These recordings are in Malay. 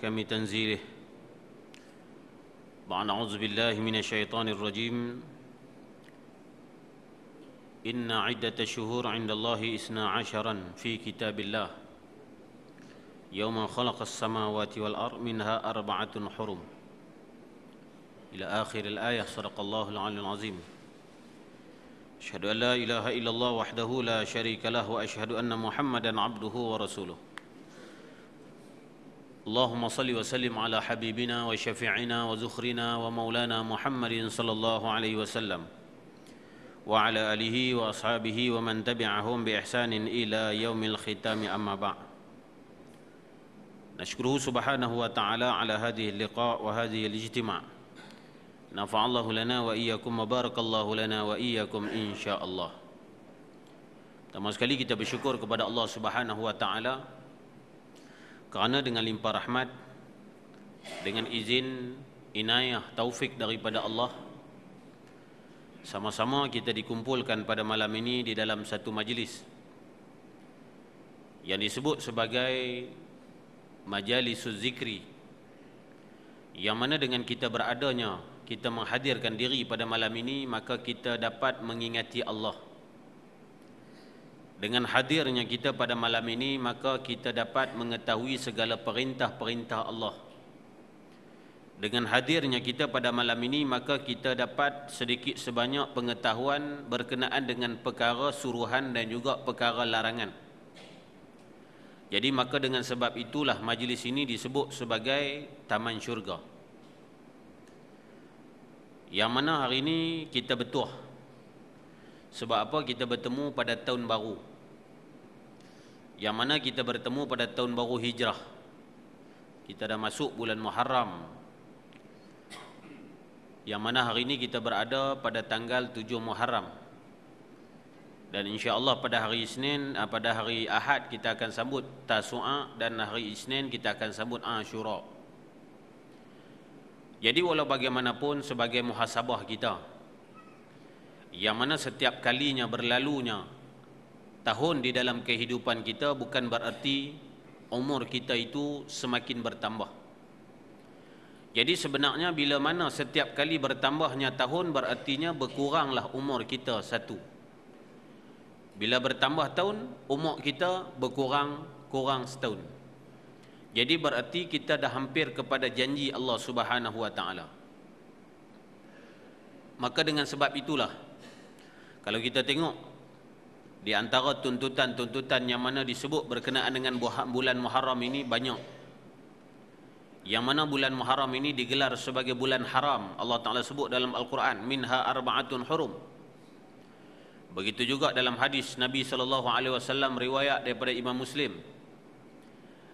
كم تنزيله بعد أعوذ بالله من الشيطان الرجيم إن عدة الشهور عند الله 12 في كتاب الله يوم خلق السماوات والأرض منها 4 حرم إلى آخر الآية. صدق الله العلي العظيم. أشهد أن لا إله إلا الله وحده لا شريك له وأشهد أن محمدا عبده ورسوله. اللهم صل وسلم على حبيبنا وشفيعنا وزخرنا ومولانا محمد صلى الله عليه وسلم وعلى آله وأصحابه ومن تبعهم بإحسان إلى يوم الختام. أما بعد، نشكره سبحانه وتعالى على هذه اللقاء وهذه الاجتماع. نفع الله لنا وإياكم وبارك الله لنا وإياكم إن شاء الله. Pertama sekali kita bersyukur kepada Allah Subhanahu wa taala kerana dengan limpah rahmat, dengan izin, inayah, taufik daripada Allah, sama-sama kita dikumpulkan pada malam ini di dalam satu majlis yang disebut sebagai Majalisuz Zikri, yang mana dengan kita beradanya, kita menghadirkan diri pada malam ini, maka kita dapat mengingati Allah. Dengan hadirnya kita pada malam ini, maka kita dapat mengetahui segala perintah-perintah Allah. Dengan hadirnya kita pada malam ini, maka kita dapat sedikit sebanyak pengetahuan berkenaan dengan perkara suruhan dan juga perkara larangan. Jadi maka dengan sebab itulah majlis ini disebut sebagai Taman Syurga, yang mana hari ini kita bertuah. Sebab apa? Kita bertemu pada tahun baru, yang mana kita bertemu pada tahun baru Hijrah. Kita dah masuk bulan Muharram, yang mana hari ini kita berada pada tanggal 7 Muharram. Dan insya-Allah pada hari Isnin, pada hari Ahad kita akan sambut Tasu'a, dan hari Isnin kita akan sambut Ashura. Jadi walau bagaimanapun, sebagai muhasabah kita, yang mana setiap kalinya berlalunya tahun di dalam kehidupan kita, bukan berarti umur kita itu semakin bertambah. Jadi sebenarnya bila mana setiap kali bertambahnya tahun, berartinya berkuranglah umur kita satu. Bila bertambah tahun, umur kita kurang setahun. Jadi berarti kita dah hampir kepada janji Allah Subhanahu wa taala. Maka dengan sebab itulah, kalau kita tengok di antara tuntutan-tuntutan yang mana disebut berkenaan dengan bulan Muharram ini banyak. Yang mana bulan Muharram ini digelar sebagai bulan haram. Allah Ta'ala sebut dalam Al-Quran, minha 4 hurum. Begitu juga dalam hadis Nabi SAW riwayat daripada Imam Muslim.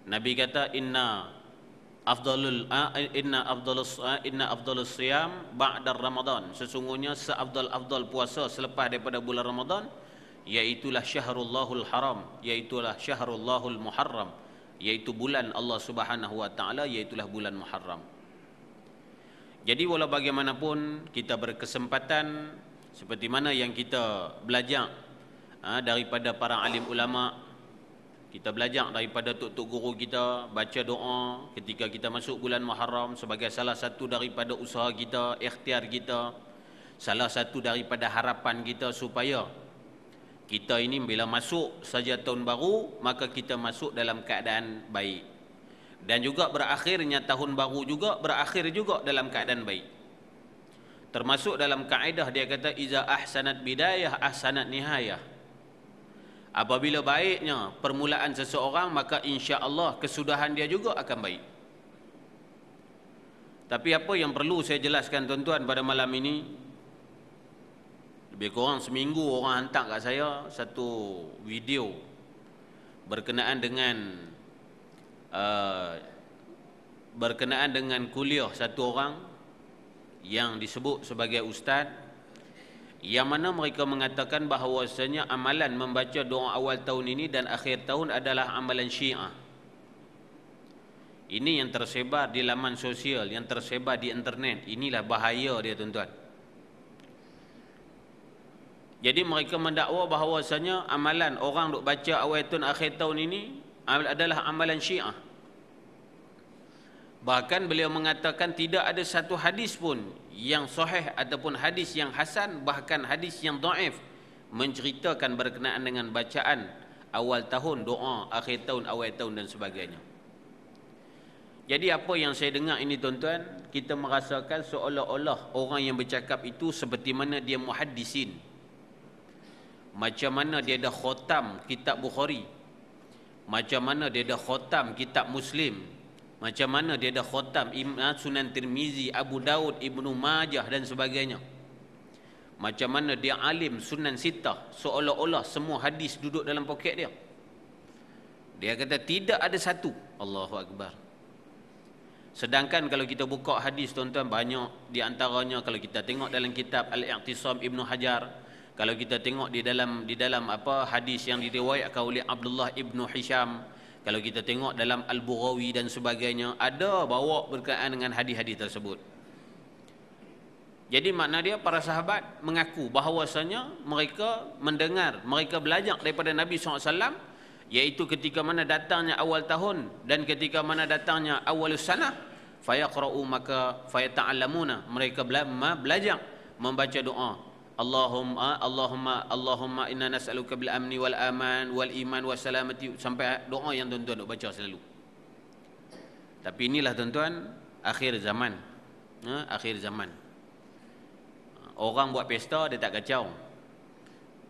Nabi kata, inna afdalus siyam ba'da Ramadan. Sesungguhnya seafdal-afdal puasa selepas daripada bulan Ramadan, iaitulah Syahrullahul Haram, iaitulah Syahrullahul Muharram, iaitu bulan Allah Subhanahu wa taala, iaitulah bulan Muharram. Jadi walau bagaimanapun, kita berkesempatan seperti mana yang kita belajar daripada para alim ulama, kita belajar daripada tok-tok guru kita, baca doa ketika kita masuk bulan Muharram sebagai salah satu daripada usaha kita, ikhtiar kita, salah satu daripada harapan kita supaya kita ini bila masuk saja tahun baru, maka kita masuk dalam keadaan baik. Dan juga berakhirnya tahun baru juga berakhir juga dalam keadaan baik. Termasuk dalam kaedah dia kata, iza ahsanat bidayah ahsanat nihayah. Apabila baiknya permulaan seseorang, maka insya-Allah kesudahan dia juga akan baik. Tapi apa yang perlu saya jelaskan tuan-tuan pada malam ini, lebih kurang seminggu orang hantar kat saya satu video berkenaan dengan kuliah satu orang yang disebut sebagai ustaz, yang mana mereka mengatakan bahawasanya amalan membaca doa awal tahun ini dan akhir tahun adalah amalan Syiah. Ini yang tersebar di laman sosial, yang tersebar di internet. Inilah bahaya dia tuan-tuan. Jadi mereka mendakwa bahawasanya amalan orang duk baca awal tahun akhir tahun ini adalah amalan Syiah. Bahkan beliau mengatakan tidak ada satu hadis pun yang sahih ataupun hadis yang hasan, bahkan hadis yang dhaif menceritakan berkenaan dengan bacaan awal tahun, doa akhir tahun, awal tahun dan sebagainya. Jadi apa yang saya dengar ini tuan-tuan, kita merasakan seolah-olah orang yang bercakap itu seperti mana dia muhaddisin. Macam mana dia dah khatam kitab Bukhari, macam mana dia dah khatam kitab Muslim, macam mana dia dah khatam Sunan Tirmizi, Abu Daud, Ibnu Majah dan sebagainya. Macam mana dia alim Sunan Sittah, seolah-olah semua hadis duduk dalam poket dia. Dia kata tidak ada satu. Allahu Akbar. Sedangkan kalau kita buka hadis tuan-tuan, banyak di antaranya kalau kita tengok dalam kitab Al-I'tisam Ibnu Hajar, kalau kita tengok di dalam apa hadis yang diriwayatkan oleh Abdullah Ibnu Hisham, kalau kita tengok dalam Al-Bughawi dan sebagainya, ada bawa berkaitan dengan hadis-hadis tersebut. Jadi makna dia para sahabat mengaku bahawasanya mereka mendengar, mereka belajar daripada Nabi SAW, iaitu ketika mana datangnya awal tahun dan ketika mana datangnya awal sanah, fayaqra'u maka fayata'allamuna, mereka belajar membaca doa Allahumma inna nas'aluka bil amni wal aman wal iman was salamati, sampai doa yang tuan-tuan duk baca selalu. Tapi inilah tuan-tuan akhir zaman. Akhir zaman. Orang buat pesta dia tak kacau.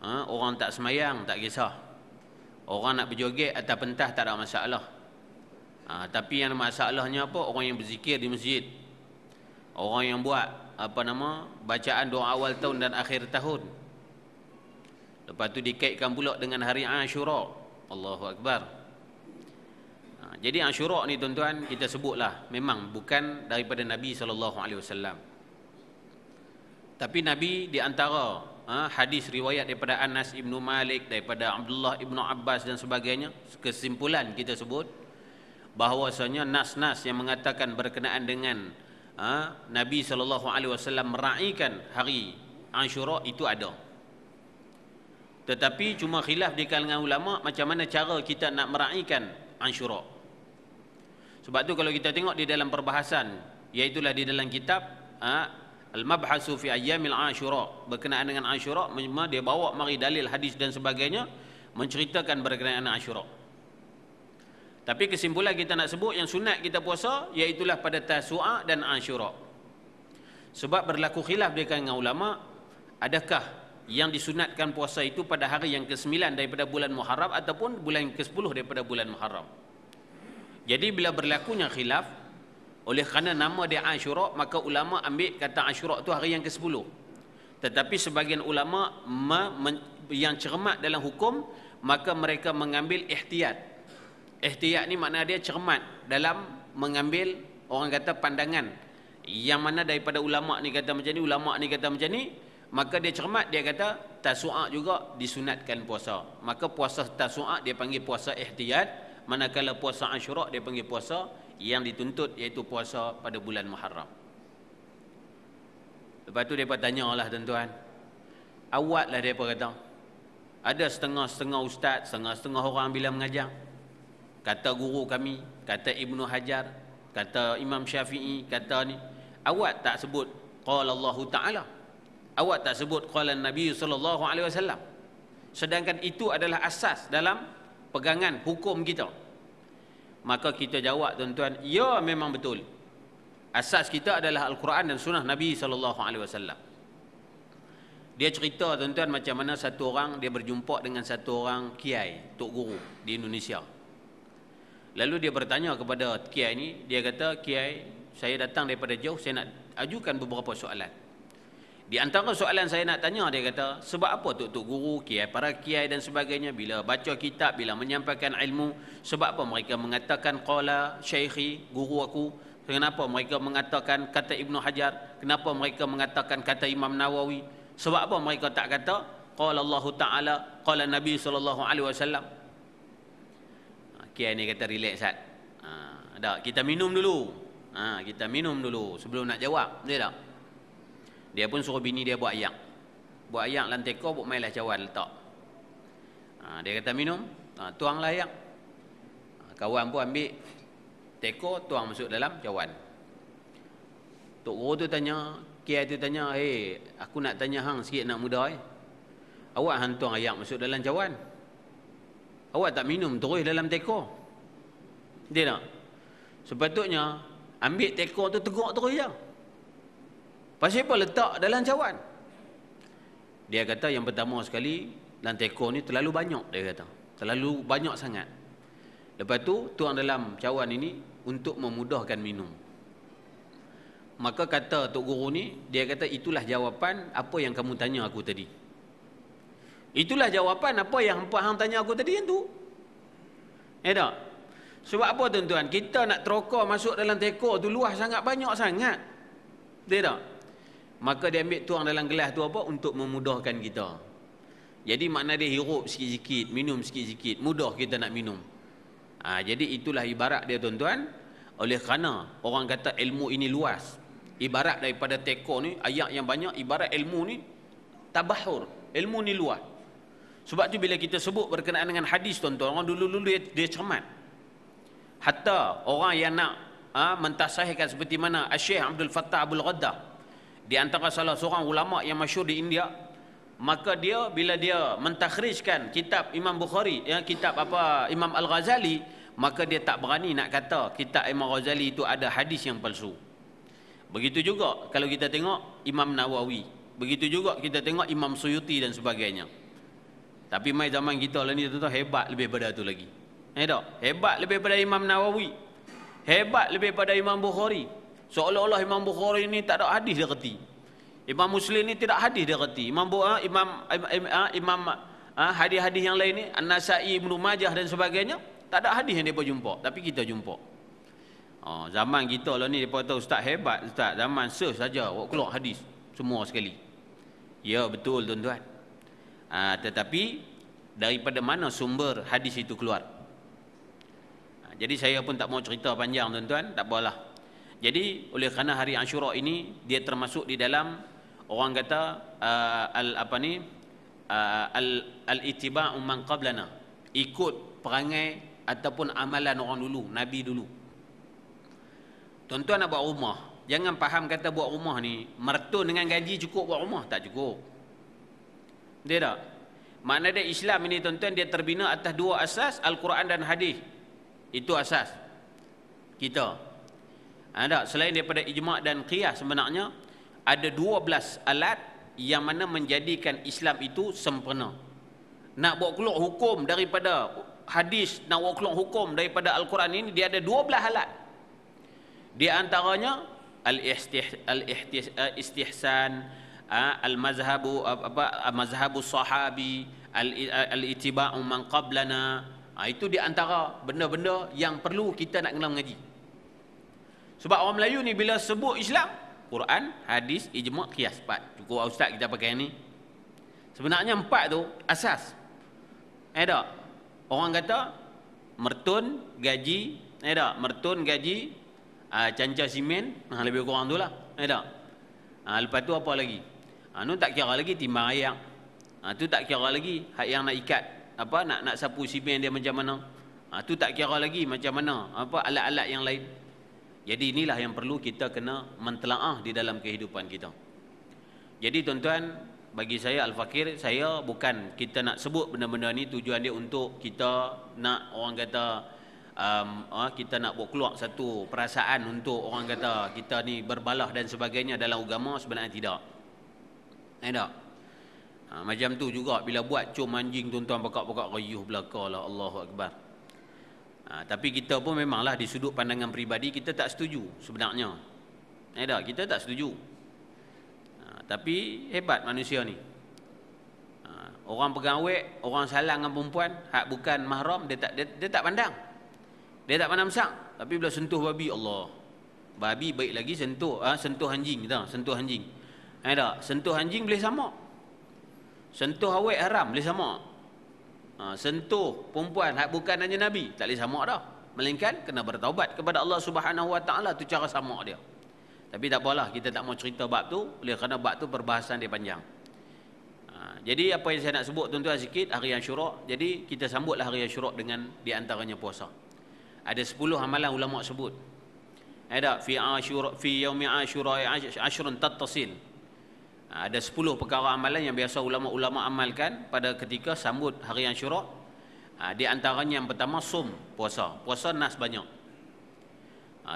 Orang tak semayang tak kisah. Orang nak berjoget atas pentas tak ada masalah. Tapi yang masalahnya apa? Orang yang berzikir di masjid, orang yang buat bacaan doa awal tahun dan akhir tahun. Lepas tu dikaitkan pula dengan hari Ashura. Allahu Akbar. Jadi Ashura ni tuan-tuan, kita sebutlah memang bukan daripada Nabi SAW. Tapi Nabi di antara hadis riwayat daripada Anas Ibnu Malik, daripada Abdullah Ibnu Abbas dan sebagainya, kesimpulan kita sebut bahawasanya nas-nas yang mengatakan berkenaan dengan Nabi SAW meraihkan hari Ashura itu ada. Tetapi cuma khilaf di kalangan ulama macam mana cara kita nak meraihkan Ashura. Sebab tu kalau kita tengok di dalam perbahasan, iaitulah di dalam kitab Al-Mabhasu fi Ayyamil Ashura, berkenaan dengan Ashura, memang dia bawa mari dalil hadis dan sebagainya menceritakan berkenaan dengan Ashura. Tapi kesimpulan kita nak sebut yang sunat kita puasa iaitulah pada Tasu'a dan Ashura. Sebab berlaku khilaf di kalangan ulama, adakah yang disunatkan puasa itu pada hari yang ke-9 daripada bulan Muharram ataupun bulan ke-10 daripada bulan Muharram. Jadi bila berlakunya khilaf, oleh kerana nama dia Ashura, maka ulama ambil kata Ashura itu hari yang ke-10. Tetapi sebagian ulama yang cermat dalam hukum, maka mereka mengambil ihtiyat. Ihtiyat ni makna dia cermat dalam mengambil, orang kata, pandangan. Yang mana daripada ulama ni kata macam ni, ulama ni kata macam ni, maka dia cermat, dia kata Tasu'a juga disunatkan puasa. Maka puasa Tasu'a dia panggil puasa ihtiyat, manakala puasa Ashura dia panggil puasa yang dituntut, iaitu puasa pada bulan Muharram. Lepas tu mereka tanyalah tuan-tuan, awatlah mereka kata, ada setengah-setengah ustaz, setengah-setengah orang bila mengajar, kata guru kami, kata Ibnu Hajar, kata Imam Syafi'i, kata ni, awak tak sebut qala Allah Ta'ala, awak tak sebut qala Nabi SAW, sedangkan itu adalah asas dalam pegangan hukum kita. Maka kita jawab tuan-tuan, ya memang betul. Asas kita adalah Al-Quran dan Sunnah Nabi SAW. Dia cerita tuan-tuan macam mana satu orang dia berjumpa dengan satu orang kiai, tok guru di Indonesia. Lalu dia bertanya kepada kiai ni, dia kata, kiai, saya datang daripada jauh, saya nak ajukan beberapa soalan. Di antara soalan saya nak tanya, dia kata, sebab apa tok guru, kiai, para kiai dan sebagainya, bila baca kitab, bila menyampaikan ilmu, sebab apa mereka mengatakan qala syaikhi, guru aku? Kenapa mereka mengatakan kata Ibnu Hajar? Kenapa mereka mengatakan kata Imam Nawawi? Sebab apa mereka tak kata qala Allah Ta'ala, qala Nabi SAW? Kiai ni kata, relax Sat. Kita minum dulu. Kita minum dulu sebelum nak jawab. Dia tak? Dia pun suruh bini dia buat ayak. Buat ayak lantai kau, buat mainlah cawan letak. Dia kata minum, tuanglah ayak. Kawan pun ambil, teko tuang masuk dalam cawan. Tok guru tu tanya, kiai tu tanya, aku nak tanya hang sikit nak muda awak hang tuang ayak masuk dalam cawan. Awak tak minum terus dalam teko. Dia tak? Sepatutnya ambil teko tu tegak terus je. Pasal apa letak dalam cawan? Dia kata yang pertama sekali, dalam teko ni terlalu banyak, dia kata. Terlalu banyak sangat. Lepas tu tuang dalam cawan ini untuk memudahkan minum. Maka kata tok guru ni, dia kata itulah jawapan apa yang kamu tanya aku tadi. Itulah jawapan apa yang hang tanya aku tadi yang tu. Tak? Sebab apa tuan-tuan? Kita nak terokor masuk dalam teko tu luas sangat, banyak sangat. Dia tak? Maka dia ambil tuang dalam gelas tu apa? Untuk memudahkan kita. Jadi makna dia hirup sikit-sikit, minum sikit-sikit, mudah kita nak minum. Jadi itulah ibarat dia tuan-tuan. Oleh kerana orang kata ilmu ini luas, ibarat daripada teko ni, ayat yang banyak, ibarat ilmu ni tabahur, ilmu ni luas. Sebab tu bila kita sebut berkenaan dengan hadis tuan-tuan, orang dulu-dulu dia cermat. Hatta orang yang nak mentasahihkan seperti mana Syekh Abdul Fattah Abdul Ghaddah, di antara salah seorang ulama yang masyhur di India, maka dia bila dia mentakhrijkan kitab Imam Bukhari, kitab Imam Al-Ghazali, maka dia tak berani nak kata kitab Imam Ghazali itu ada hadis yang palsu. Begitu juga kalau kita tengok Imam Nawawi, begitu juga kita tengok Imam Suyuti dan sebagainya. Tapi mai zaman kita lah ni tuan-tuan, hebat lebih pada tu lagi. Hebat lebih pada Imam Nawawi, hebat lebih pada Imam Bukhari. Seolah-olah Imam Bukhari ni tak ada hadis dia reti. Imam Muslim ni tidak hadis dia reti. Imam hadis-hadis yang lain ni, An-Nasai, Ibnu Majah dan sebagainya, tak ada hadis yang depa jumpa, tapi kita jumpa. Zaman kita lah ni depa kata ustaz hebat, ustaz zaman saja awak keluar hadis semua sekali. Ya betul tuan-tuan. Tetapi daripada mana sumber hadis itu keluar? Jadi saya pun tak mau cerita panjang tuan-tuan, tak apalah. Jadi oleh kerana hari Ashura ini dia termasuk di dalam orang kata al-ittiba'u man qablana, ikut perangai ataupun amalan orang dulu, nabi dulu. Tuan-tuan nak buat rumah, jangan faham kata buat rumah ni mertun dengan gaji cukup buat rumah, tak cukup. Dia tak? Makna dia Islam ini tuan-tuan, dia terbina atas dua asas, Al-Quran dan hadis. Itu asas kita. Ada selain daripada ijma' dan qiyas, sebenarnya ada 12 alat yang mana menjadikan Islam itu sempurna. Nak buat keluar hukum daripada hadis, nak buat keluar hukum daripada Al-Quran ini, dia ada 12 alat. Di antaranya al-istihsan, mazhabu sahabi, al-ittiba'u man qablana. Itu di antara benda-benda yang perlu kita nak kena mengaji. Sebab orang Melayu ni bila sebut Islam, Quran, hadis, ijma', qiyas, 4. Cukup ustaz kita pakai ni. Sebenarnya 4 tu asas. Tak? Orang kata mertun gaji, tak? Mertun gaji, canca simen, lebih kurang tu lah. Tak? Lepas tu apa lagi? Nu tak kira lagi timbang ayak. Tu tak kira lagi hak yang nak ikat nak sapu simen dia macam mana. Tu tak kira lagi macam mana alat-alat yang lain. Jadi inilah yang perlu kita kena mentelaah di dalam kehidupan kita. Jadi tuan-tuan, bagi saya Al-Fakir, saya bukan kita nak sebut benda-benda ni tujuan dia untuk kita nak orang kata kita nak buat keluar satu perasaan untuk orang kata kita ni berbalah dan sebagainya dalam agama, sebenarnya tidak. Tak? Macam tu juga bila buat cum anjing tuan-tuan, pakak-pakak rayuh belaka lah, Allahu Akbar. Tapi kita pun memanglah di sudut pandangan peribadi kita tak setuju sebenarnya. Tak? Kita tak setuju. Tapi hebat manusia ni. Orang pegang awet, orang salang dengan perempuan hak bukan mahram, dia tak pandang. Dia tak pandang besar. Tapi bila sentuh babi, Allah. Babi baik lagi sentuh anjing, tahu? Sentuh anjing. Tak? Sentuh anjing boleh sama. Sentuh awet haram boleh sama. Sentuh perempuan hak bukan hanya Nabi tak boleh sama dah. Melainkan kena bertaubat kepada Allah Subhanahu Wa Taala, tu cara sama dia. Tapi tak apalah, kita tak mau cerita bab tu oleh kerana bab tu perbahasan dia panjang. Jadi apa yang saya nak sebut tuan-tuan sikit hari Ashura. Jadi kita sambutlah hari Ashura dengan di antaranya puasa. Ada 10 amalan ulama sebut. Ada fi Asyura, fi yaumi Asyura ashrun tattasil. Ada 10 perkara amalan yang biasa ulama-ulama amalkan pada ketika sambut hari Asyura. Di antaranya yang pertama puasa. Puasa nas banyak.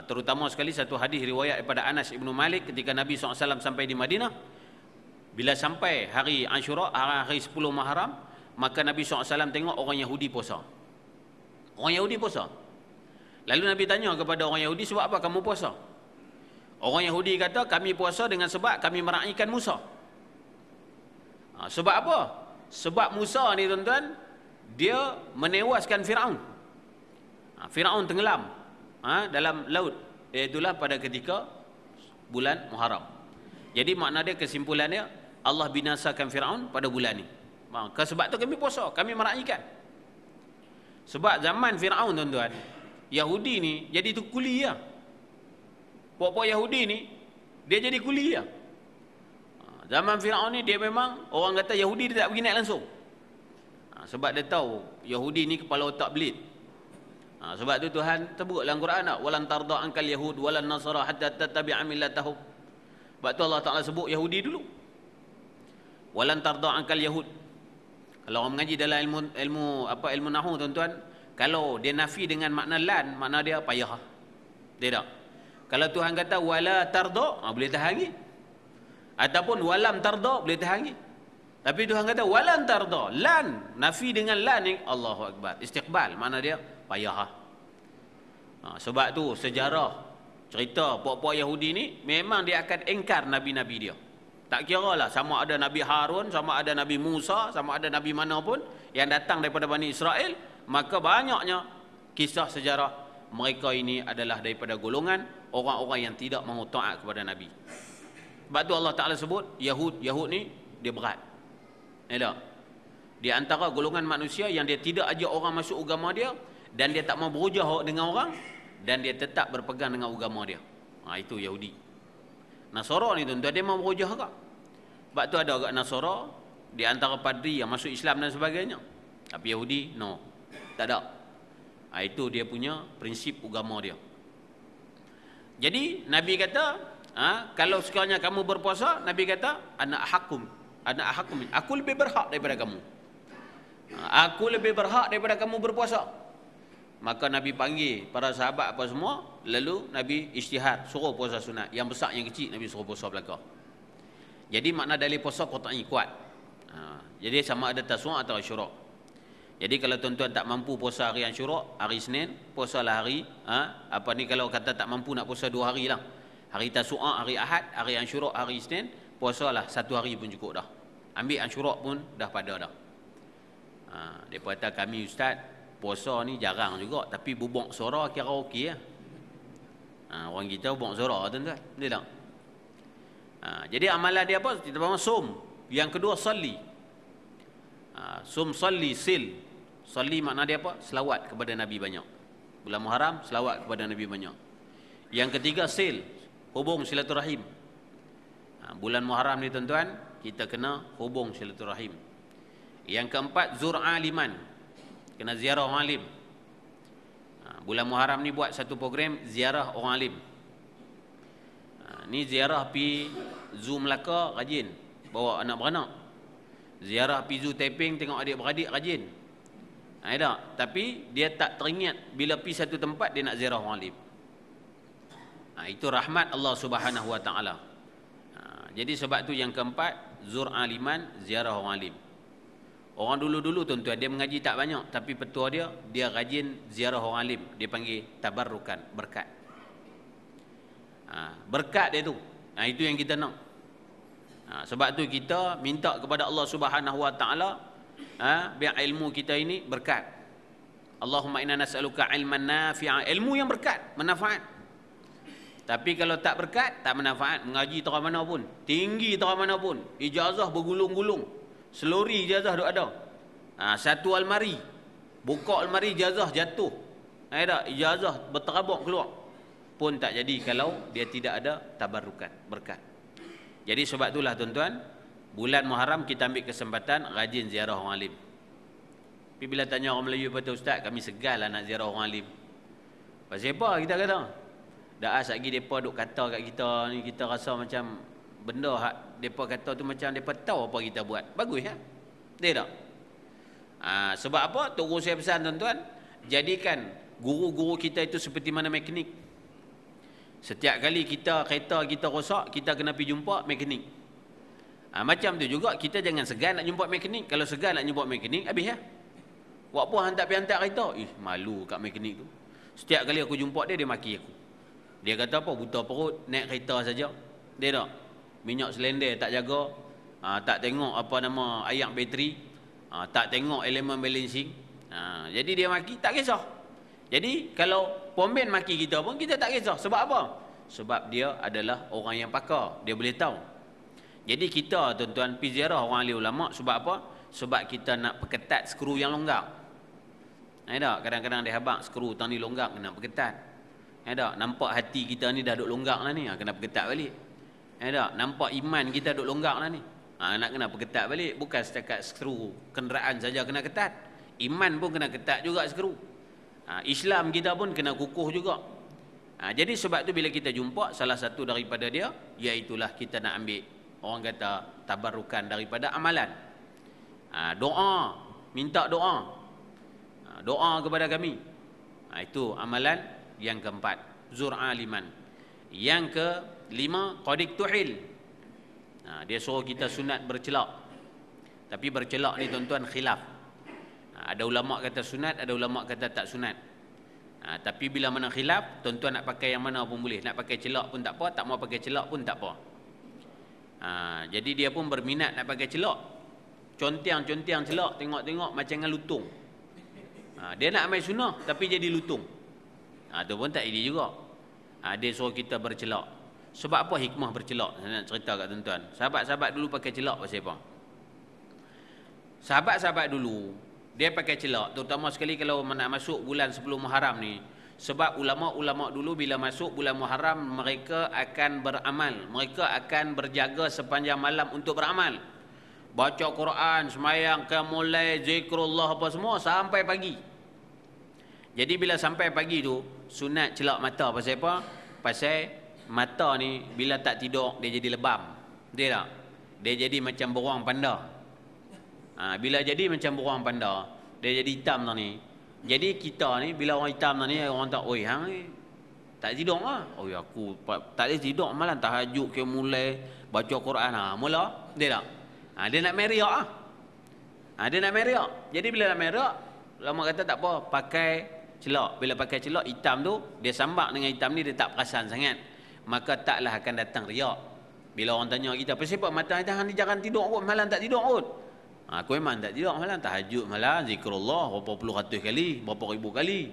Terutama sekali satu hadis riwayat daripada Anas Ibnu Malik ketika Nabi SAW sampai di Madinah. Bila sampai hari Asyura, hari 10 Muharram, maka Nabi SAW tengok orang Yahudi puasa. Orang Yahudi puasa. Lalu Nabi tanya kepada orang Yahudi, sebab apa kamu puasa? Orang Yahudi kata, kami puasa dengan sebab kami meraihkan Musa. Sebab apa? Sebab Musa ni tuan-tuan, dia menewaskan Firaun. Firaun tenggelam dalam laut. Iaitulah pada ketika bulan Muharram. Jadi makna dia, kesimpulannya, Allah binasakan Firaun pada bulan ni. Maka sebab tu kami puasa, kami meraihkan. Sebab zaman Firaun tuan-tuan, Yahudi ni jadi tu kuli lah. Puak-puak Yahudi ni dia jadi kuli lah. Zaman Firaun ni dia memang, orang kata Yahudi dia tak pergi naik langsung. Sebab dia tahu Yahudi ni kepala otak belit. Sebab tu Tuhan sebut dalam Quran, walan tarda ankal yahud walan nasara hatta tattabi'a millatahum. Sebab tu Allah Taala sebut Yahudi dulu. Walan tarda ankal yahud. Kalau orang mengaji dalam ilmu nahwu tuan-tuan, kalau dia nafi dengan makna lan, makna dia payah. Tidak. Kalau Tuhan kata wala tarda, boleh tahan lagi. Ataupun walam tarda, boleh tahan lagi. Tapi Tuhan kata walan tarda, lan, nafi dengan lan ni, Allahu Akbar, istiqbal, makna dia payah. Sebab tu sejarah cerita puak-puak Yahudi ni memang dia akan engkar nabi-nabi dia. Tak kira lah sama ada Nabi Harun, sama ada Nabi Musa, sama ada Nabi mana pun yang datang daripada Bani Israel, maka banyaknya kisah sejarah mereka ini adalah daripada golongan orang-orang yang tidak mahu taat kepada Nabi. Sebab tu Allah Ta'ala sebut Yahud ni dia berat. Di antara golongan manusia yang dia tidak ajak orang masuk agama dia, dan dia tak mau berhujah dengan orang, dan dia tetap berpegang dengan agama dia. Itu Yahudi. Nasara ni tuan-tuan, dia mau berhujah tak? Sebab tu ada agak Nasara di antara padri yang masuk Islam dan sebagainya. Tapi Yahudi, no. Tak ada. Itu dia punya prinsip agama dia. Jadi Nabi kata, kalau sekiranya kamu berpuasa, Nabi kata, ana hakum. Aku lebih berhak daripada kamu. Aku lebih berhak daripada kamu berpuasa. Maka Nabi panggil para sahabat apa semua, lalu Nabi isytihad, suruh puasa sunat. Yang besar, yang kecil, Nabi suruh puasa belaka. Jadi makna dalil puasa qat'i kuat. Jadi sama ada Tasu'a atau Asyura. Jadi kalau tuan-tuan tak mampu puasa hari Asyura, hari Senin, puasalah hari kalau kata tak mampu nak puasa 2 hari lah. Hari Tasu'a, hari Ahad, hari Asyura, hari Senin, puasalah 1 hari pun cukup dah. Ambil Asyura pun dah pada dah. Dia kata kami ustaz, puasa ni jarang juga, tapi bubuk suara kira okey lah. Orang kita bubuk suara tuan-tuan, dia tak? Jadi amalan dia apa? Kita pertama som, yang kedua salli. Som, salli, sil. Salli makna dia apa? Selawat kepada Nabi banyak. Bulan Muharram, selawat kepada Nabi banyak. Yang ketiga sil, hubung silaturahim. Bulan Muharram ni tuan-tuan, kita kena hubung silaturahim. Yang keempat zur aliman, kena ziarah orang alim. Bulan Muharram ni buat satu program ziarah orang alim. Ni ziarah pi Zoo Melaka rajin, bawa anak beranak. Ziarah pi Zoo Taiping tengok adik-beradik rajin. Tak? Tapi dia tak teringat bila pi satu tempat dia nak ziarah orang alim. Itu rahmat Allah Subhanahu Wa Taala. Jadi sebab tu yang keempat, zur aliman, ziarah orang alim. Orang dulu-dulu tuan-tuan, dia mengaji tak banyak, tapi petua dia rajin ziarah orang alim. Dia panggil tabarrukan, berkat. Berkat dia tu. Itu yang kita nak. Sebab tu kita minta kepada Allah Subhanahu Wa Taala, biar ilmu kita ini berkat. Allahumma inna nas'aluka ilman nafi'a, ilmu yang berkat, manfaat. Tapi kalau tak berkat, tak manfaat. Mengaji terang mana pun, tinggi terang mana pun, ijazah bergulung-gulung, selori ijazah duk ada. Satu almari, buka almari ijazah jatuh. Ijazah berterabak keluar. Pun tak jadi kalau dia tidak ada tabarrukan, berkat. Jadi sebab itulah tuan-tuan, bulan Muharram kita ambil kesempatan rajin ziarah orang alim. Tapi bila tanya orang Melayu kata, ustaz kami segal lah nak ziarah orang alim. Pasal apa kita kata? Dah lagi depa duk kata kat kita ni, kita rasa macam benda hak depa kata tu macam depa tahu apa kita buat. Bagus ya? Dia tak? Sebab apa? Tok Guru saya pesan tuan-tuan, jadikan guru-guru kita itu seperti mana mekanik. Setiap kali kereta kita rosak, kita kena pergi jumpa mekanik. Macam tu juga, kita jangan segan nak jumpa mekanik. Kalau segan nak jumpa mekanik, habis ya? Buat apa hantar pergi hantar kereta? Malu kat mekanik tu. Setiap kali aku jumpa dia, dia maki aku. Dia kata apa? Buta perut, naik kereta saja. Dia tak? Minyak selender tak jaga, tak tengok apa nama ayak bateri, tak tengok elemen balancing. Jadi dia maki, tak kisah. Jadi kalau pemben maki kita pun kita tak kisah. Sebab apa? Sebab dia adalah orang yang pakar, dia boleh tahu. Jadi kita tuan-tuan pergi ziarah orang ahli ulama sebab apa? Sebab kita nak perketat skru yang longgar. Tak? Kadang-kadang dia habaq skru tang ni longgar, kena perketat. Tak? Nampak hati kita ni dah duk longgar lah ni, kena perketat balik. Tak? Nampak iman kita duk longgar lah ni, nak kena perketat balik. Bukan setakat skru kenderaan saja kena ketat, iman pun kena ketat juga skru. Islam kita pun kena kukuh juga. Jadi sebab tu bila kita jumpa salah satu daripada dia, iaitulah kita nak ambil, orang kata, tabarukan daripada amalan. Doa, minta doa. Doa kepada kami. Itu amalan yang keempat, zur aliman. Yang kelima, qadik tuhil. Dia suruh kita sunat bercelak. Tapi bercelak ni tuan-tuan khilaf. Ada ulama kata sunat, ada ulama kata tak sunat. Tapi bila mana khilaf, tuan-tuan nak pakai yang mana pun boleh. Nak pakai celak pun tak apa, tak mau pakai celak pun tak apa. Jadi dia pun berminat nak pakai celak. Contiang-contiang celak, tengok-tengok macam dengan lutung. Dia nak ambil sunnah tapi jadi lutung. Tu pun tak ideal juga. Dia suruh kita bercelak. Sebab apa hikmah bercelak? Saya nak cerita kat tuan-tuan. Sahabat-sahabat dulu pakai celak pasal apa? Sahabat-sahabat dulu dia pakai celak, terutama sekali kalau nak masuk bulan 10 Muharram ni. Sebab ulama-ulama dulu bila masuk bulan Muharram, mereka akan beramal, mereka akan berjaga sepanjang malam untuk beramal. Baca Quran, semayang, mulai zikrullah apa semua sampai pagi. Jadi bila sampai pagi tu, sunat celak mata. Pasal apa? Pasal mata ni bila tak tidur dia jadi lebam. Dia tak? Dia jadi macam beruang panda. Bila jadi macam beruang panda, dia jadi hitam dah ni. Jadi kita ni bila orang hitam dah ni, orang tak, oi hang ni tak tidur ah. Oi aku tak boleh tidur, malam tahajud ke mulai baca Quran mula. Dia tak? Dia nak meriak dia nak meriak. Jadi bila nak meriak, lama kata tak apa, pakai celak. Bila pakai celak hitam tu, dia sambak dengan hitam ni, dia tak perasan sangat. Maka taklah akan datang riak. Bila orang tanya kita, kenapa mata kita hang ni jarang tidur kot, malam tak tidur kot? Aku memang tak tidur malam, tahajud malam, zikrullah berapa puluh ratus kali, berapa ribu kali.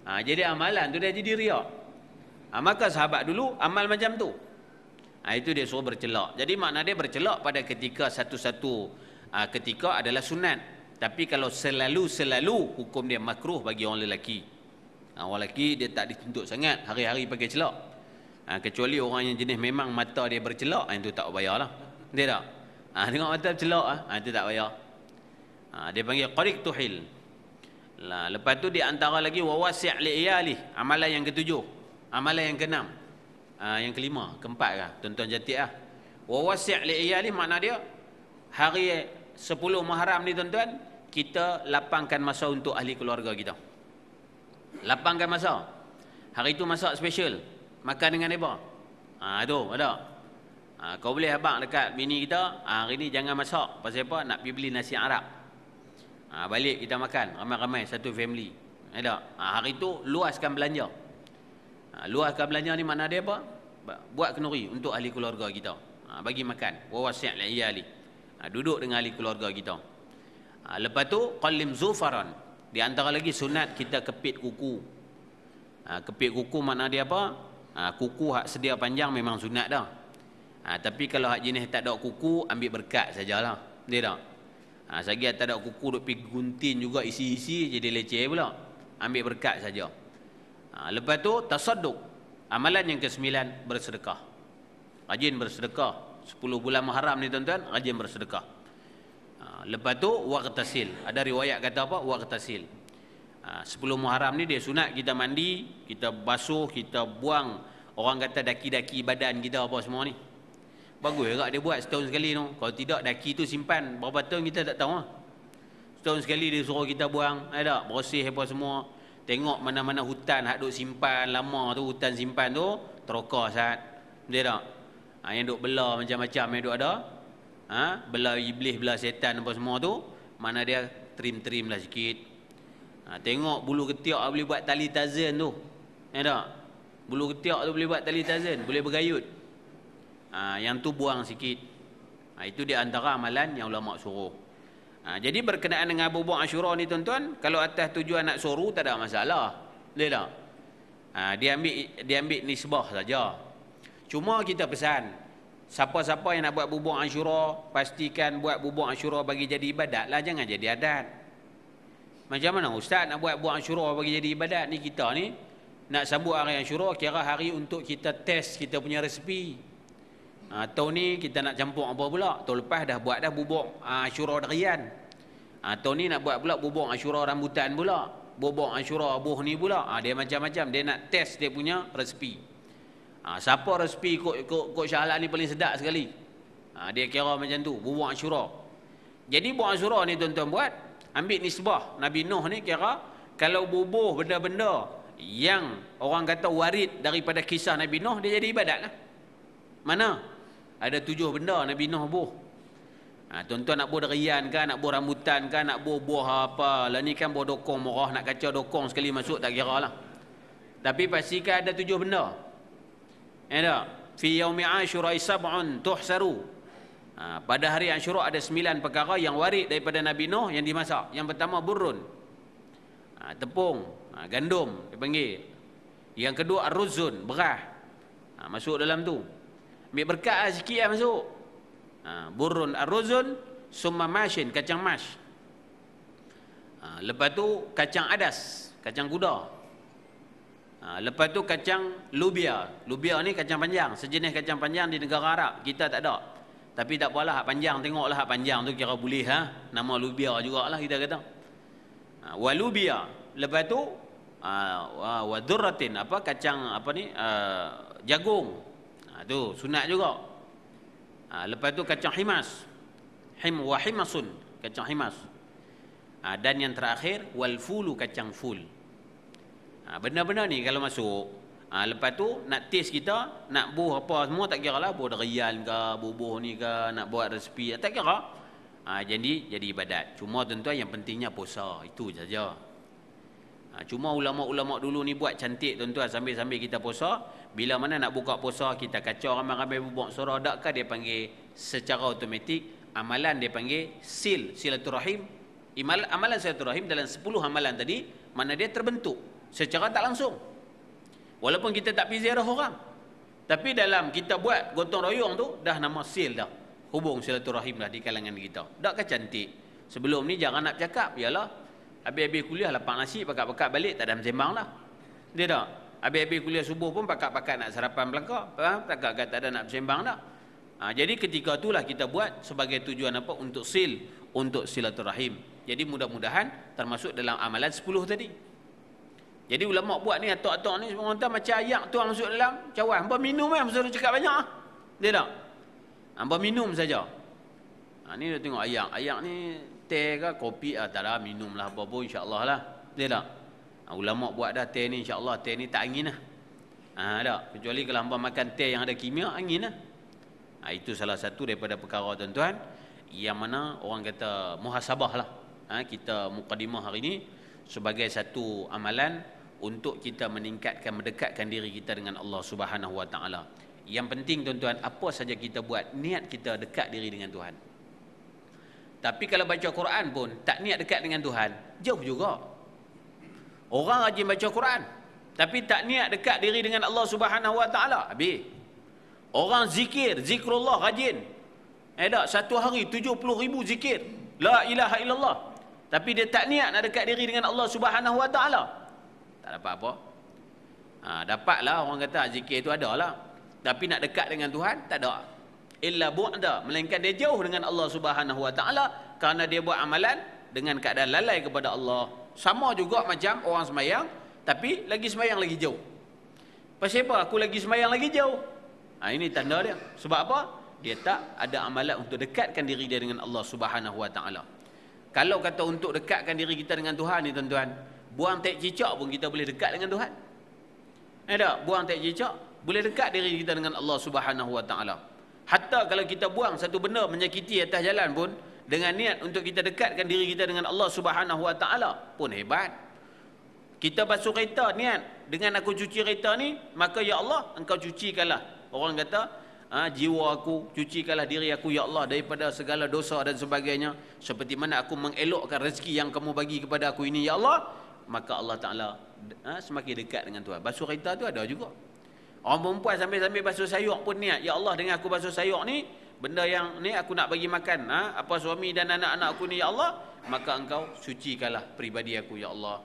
Jadi amalan tu dia jadi riak. Maka sahabat dulu amal macam tu. Itu dia suruh bercelak. Jadi makna dia bercelak pada ketika satu-satu ketika adalah sunat. Tapi kalau selalu hukum dia makruh bagi orang lelaki. Orang lelaki dia tak dituntut sangat hari-hari pakai celak. Kecuali orang yang jenis memang mata dia bercelak, itu tak payahlah. Dia tak? Tengok mata celak, itu tak payah. Dia panggil qarik tuhil. Lepas tu di antara lagi wawasi' li iyalih, amalan yang ketujuh. Amalan yang keenam. Yang kelima, keempat kah? Tuan-tuan jatik lah. Wawasi' li iyalih makna dia hari 10 Muharram ni tuan-tuan, kita lapangkan masa untuk ahli keluarga kita. Lapangkan masa. Hari itu masak special, makan dengan mereka. Itu ada. Kau boleh abang dekat bini kita, hari ni jangan masak. Pasal apa? Nak pergi beli nasi Arab. Balik kita makan ramai-ramai satu family. Ada. Hari tu luaskan belanja. Luaskan belanja ni makna dia apa? Buat kenduri untuk ahli keluarga kita. Bagi makan. Wawasi' li iyali. Duduk dengan ahli keluarga kita. Lepas tu qallim zufaran. Di antara lagi sunat kita kepit kuku. Kepit kuku makna dia apa? Kuku hak sedia panjang memang sunat dah. Tapi kalau hak jenis tak ada kuku, ambil berkat sajalah. Dia tak? Sagi tak ada kuku, duk pergi gunting juga isi-isi, jadi leceh pula. Ambil berkat saja. Lepas tu tasadduq. Amalan yang ke-9, bersedekah. Rajin bersedekah. 10 bulan Muharram ni tuan-tuan, rajin bersedekah. Lepas tu waqtasil. Ada riwayat kata apa? Waqtasil. 10 Muharram ni dia sunat kita mandi, kita basuh, kita buang orang kata daki-daki badan kita apa semua ni. Bagus juga dia buat setahun sekali tu. Kalau tidak daki tu simpan berapa tahun kita tak tahu lah. Setahun sekali dia suruh kita buang, ada bersih apa semua. Tengok mana-mana hutan hak duk simpan lama tu, hutan simpan tu terokar sat. Betul tak? Yang duk bela macam-macam yang duk ada. Bela iblis, bela setan apa semua tu, mana dia trim-trim lah sikit. Tengok bulu ketiak boleh buat tali tazan tu. Ya tak? Bulu ketiak tu boleh buat tali tazan, boleh bergayut. Yang tu buang sikit. Itu di antara amalan yang ulama suruh. Jadi berkenaan dengan berbuang Asyura ni tuan-tuan, kalau atas tujuan nak suruh tak ada masalah. Boleh tak? Dia ambil nisbah saja. Cuma kita pesan, siapa-siapa yang nak buat berbuang Asyura, pastikan buat berbuang Asyura bagi jadi ibadat lah, jangan jadi adat. Macam mana ustaz nak buat buang Asyura bagi jadi ibadat? Ni kita ni nak sambut hari Asyura kira hari untuk kita test kita punya resipi. Tahun ni kita nak campur apa pula? Tahun lepas dah buat dah bubuk Asyura darian. Tahun ni nak buat pula bubuk Asyura rambutan pula. Bubuk Asyura buah ni pula. Dia macam-macam, dia nak test dia punya resipi. Siapa resipi kok Shah Alam ni paling sedap sekali. Dia kira macam tu, bubuk Asyura. Jadi bubuk Asyura ni tuan-tuan buat, ambil nisbah Nabi Nuh ni kira kalau bubuh benda-benda yang orang kata warid daripada kisah Nabi Nuh, dia jadi ibadat lah. Mana? Ada 7 benda Nabi Nuh buh. Tuan-tuan nak buah derian kan, nak buah rambutan kan, nak buah apa. Lah ni kan buah dokong murah, nak kacau dokong sekali masuk tak kira lah. Tapi pastikan ada 7 benda. Ya tak? Fi yaumi Asyura sab'un tuhsaru. Pada hari Asyura ada 9 perkara yang warid daripada Nabi Nuh yang dimasak. Yang pertama burun. Tepung, gandum dia panggil. Yang kedua ar-ruzun, beras. Masuk dalam tu. Ambil berkat lah sikit lah masuk. Burun ar-ruzun, summa mashin, kacang mash. Lepas tu kacang adas, kacang kuda. Lepas tu kacang lubia. Lubia ni kacang panjang, sejenis kacang panjang di negara Arab. Kita tak ada. Tapi tak apalah, hak panjang, tengoklah hak panjang tu kira boleh nama lubia jugalah kita kata. Walubia. Lepas tu wadurratin, kacang jagung. Tu sunat juga. Lepas tu kacang himas. Himasun, kacang himas. Dan yang terakhir wal fulu, kacang ful. Benda-benda ni kalau masuk, lepas tu nak taste kita, nak buh apa semua tak kira lah, buh derian ke, bubuh ni ke, nak buat resipi tak kira. Jadi ibadat. Cuma tuan-tuan yang pentingnya puasa, itu saja. Cuma ulama-ulama dulu ni buat cantik tuan-tuan, sambil-sambil kita puasa. Bila mana nak buka puasa, kita kacau ramai-ramai bubuk surah. Dakkah dia panggil secara automatik, amalan dia panggil silaturahim. Amalan silaturahim dalam 10 amalan tadi, mana dia terbentuk secara tak langsung. Walaupun kita tak pergi ziarah orang, tapi dalam kita buat gotong royong tu, dah nama sil dah. Hubung silaturahim dah di kalangan kita. Dakkah cantik? Sebelum ni jangan nak cakap, yalah, habis-habis kuliah lapak nasi, pakat-pakat balik, tak ada sembang dah. Dia tak? Habis-habis kuliah subuh pun pakat-pakat nak sarapan belaka, pakat-pakat tak ada nak bersembang dah. Jadi ketika itulah kita buat sebagai tujuan apa? Untuk silaturahim. Jadi mudah-mudahan termasuk dalam amalan 10 tadi. Jadi ulama buat ni, atok-atok ni semua orang macam ayak tuang masuk dalam cawan. Hampa minum suruh cakap banyak. Dia tak? Hampa minum saja. Ni dia tengok ayak. Ayak ni teh ke kopi, tak lah, minum lah apa pun insya-Allah lah. Dia tak? Ulama buat dah teh ni, insya-Allah teh ni tak angin lah. Tak. Kecuali kalau hangpa makan teh yang ada kimia, angin lah. Itu salah satu daripada perkara tuan-tuan yang mana orang kata muhasabah lah. Kita mukadimah hari ni sebagai satu amalan untuk kita meningkatkan, mendekatkan diri kita dengan Allah Subhanahu Wa Taala. Yang penting tuan-tuan, apa saja kita buat, niat kita dekat diri dengan Tuhan. Tapi kalau baca Quran pun tak niat dekat dengan Tuhan, jauh juga. Orang rajin baca Quran tapi tak niat dekat diri dengan Allah Subhanahu Wa Taala, habis. Orang zikrullah rajin. Tak, satu hari 70,000 zikir, la ilaha illallah. Tapi dia tak niat nak dekat diri dengan Allah Subhanahu Wa Taala, tak dapat apa. Dapatlah orang kata zikir itu ada lah, tapi nak dekat dengan Tuhan tak ada. Illa bu'da, melainkan dia jauh dengan Allah Subhanahu Wa Taala kerana dia buat amalan dengan keadaan lalai kepada Allah sama juga macam orang semayang, tapi lagi semayang lagi jauh. Pasal apa? Aku lagi semayang lagi jauh. Ini tanda dia. Sebab apa? Dia tak ada amalan untuk dekatkan diri dia dengan Allah Subhanahu Wa Taala. Kalau kata untuk dekatkan diri kita dengan Tuhan ni tuan-tuan, buang tek cicak pun kita boleh dekat dengan Tuhan. Tak? Buang tek cicak, boleh dekat diri kita dengan Allah Subhanahu Wa Taala. Hatta kalau kita buang satu benda menyakiti atas jalan pun, dengan niat untuk kita dekatkan diri kita dengan Allah Subhanahu Wa Taala pun hebat. Kita basuh kereta niat, dengan aku cuci kereta ni, maka ya Allah engkau cucikanlah. Orang kata, jiwa aku, cucikanlah diri aku ya Allah daripada segala dosa dan sebagainya. Seperti mana aku mengelokkan rezeki yang kamu bagi kepada aku ini ya Allah, maka Allah Ta'ala semakin dekat dengan Tuhan. Basuh kereta tu ada juga. Orang perempuan sambil-sambil basuh sayur pun niat, ya Allah dengan aku basuh sayur ni, benda yang ni aku nak bagi makan, apa suami dan anak-anak aku ni ya Allah, maka engkau sucikanlah peribadi aku ya Allah,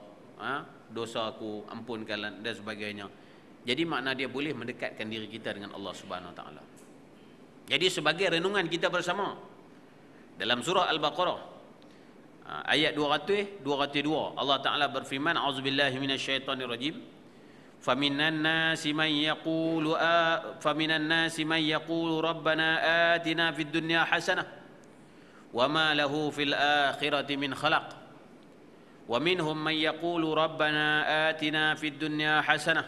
dosa aku ampunkanlah dan sebagainya. Jadi makna dia boleh mendekatkan diri kita dengan Allah Subhanahu Wa Taala. Jadi sebagai renungan kita bersama dalam surah Al-Baqarah ayat 202 Allah Taala berfirman, a'udzubillahi minasyaitonirrajim. فَمِنَ النَّاسِ مَن يَقُولُ رَبَّنَا آتِنَا فِي الدُّنْيَا حَسَنَةً وَمَا لَهُ فِي الْآخِرَةِ مِنْ خَلَقٍ وَمِنْهُمْ مَن يَقُولُ رَبَّنَا آتِنَا فِي الدُّنْيَا حَسَنَةً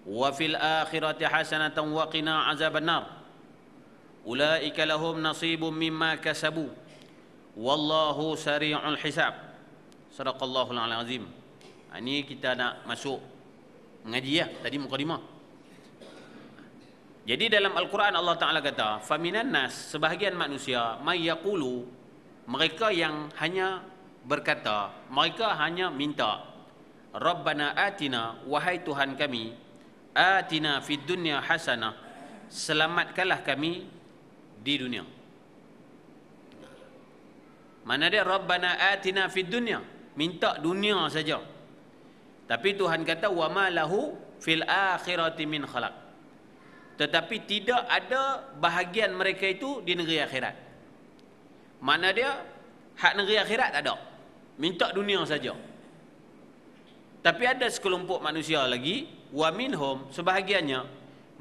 وَفِي الْآخِرَةِ حَسَنَةً وَقِنَا عَذَابَ النَّارِ أُولَئِكَ لَهُمْ نَصِيبٌ مِّمَّا كَسَبُوا وَاللَّهُ سَرِيعُ الْحِسَابِ. Sadaqallahul azim. Ini kita nak masuk mengaji ya, tadi mukadimah. Jadi dalam Al-Quran Allah Ta'ala kata, faminan nas, sebahagian manusia, may yaqulu, mereka yang hanya berkata, mereka hanya minta, Rabbana atina, wahai Tuhan kami, atina fid dunya hasanah, selamatkanlah kami di dunia. Mana dia Rabbana atina fid dunya, minta dunia saja. Tapi Tuhan kata wa ma lahu fil akhirati min khalaq. Tetapi tidak ada bahagian mereka itu di negeri akhirat. Mana dia hak negeri akhirat tak ada. Minta dunia saja. Tapi ada sekelompok manusia lagi, wa minhum, sebahagiannya,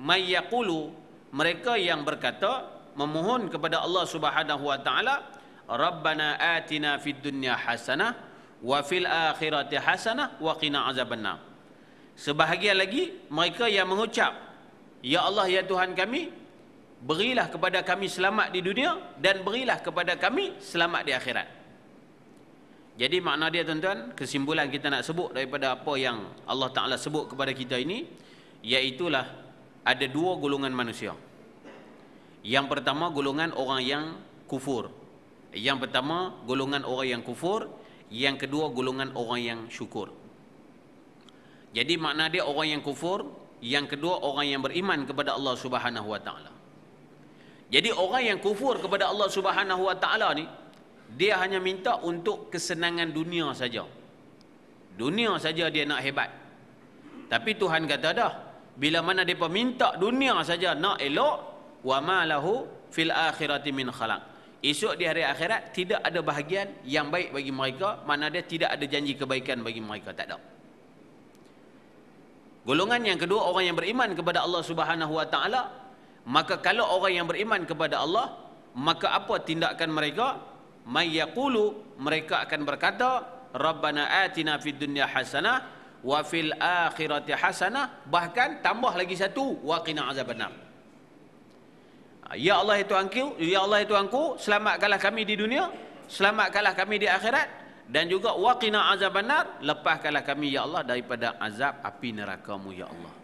may yaqulu, mereka yang berkata, memohon kepada Allah Subhanahu Wa Taala, Rabbana atina fid dunya hasanah wa fil akhirati hasanah wa qina azabannar. Sebahagian lagi mereka yang mengucap, ya Allah ya Tuhan kami, berilah kepada kami selamat di dunia dan berilah kepada kami selamat di akhirat. Jadi makna dia tuan-tuan, kesimpulan kita nak sebut daripada apa yang Allah Ta'ala sebut kepada kita ini, iaitulah ada dua golongan manusia. Yang pertama golongan orang yang kufur. Yang pertama golongan orang yang kufur. Yang kedua golongan orang yang syukur. Jadi makna dia orang yang kufur, yang kedua orang yang beriman kepada Allah Subhanahu Wa Taala. Jadi orang yang kufur kepada Allah Subhanahu Wa Taala ni, dia hanya minta untuk kesenangan dunia saja. Dunia saja dia nak hebat. Tapi Tuhan kata dah, bila mana depa minta dunia saja nak elok, wa ma lahu fil akhirati min khalaq. Esok di hari akhirat tidak ada bahagian yang baik bagi mereka, mana dia tidak ada janji kebaikan bagi mereka, tak ada. Golongan yang kedua orang yang beriman kepada Allah Subhanahu Wa Taala, maka kalau orang yang beriman kepada Allah, maka apa tindakan mereka? May yaqulu, mereka akan berkata, Rabbana atina fid dunya hasanah wa fil akhirati hasanah, bahkan tambah lagi satu, wa qina azabannar. Ya Allah itu Tuhanku, ya Allah itu Tuhanku, selamatkanlah kami di dunia, selamatkanlah kami di akhirat, dan juga waqina azabannar, lepaskanlah kami ya Allah daripada azab api neraka-Mu ya Allah.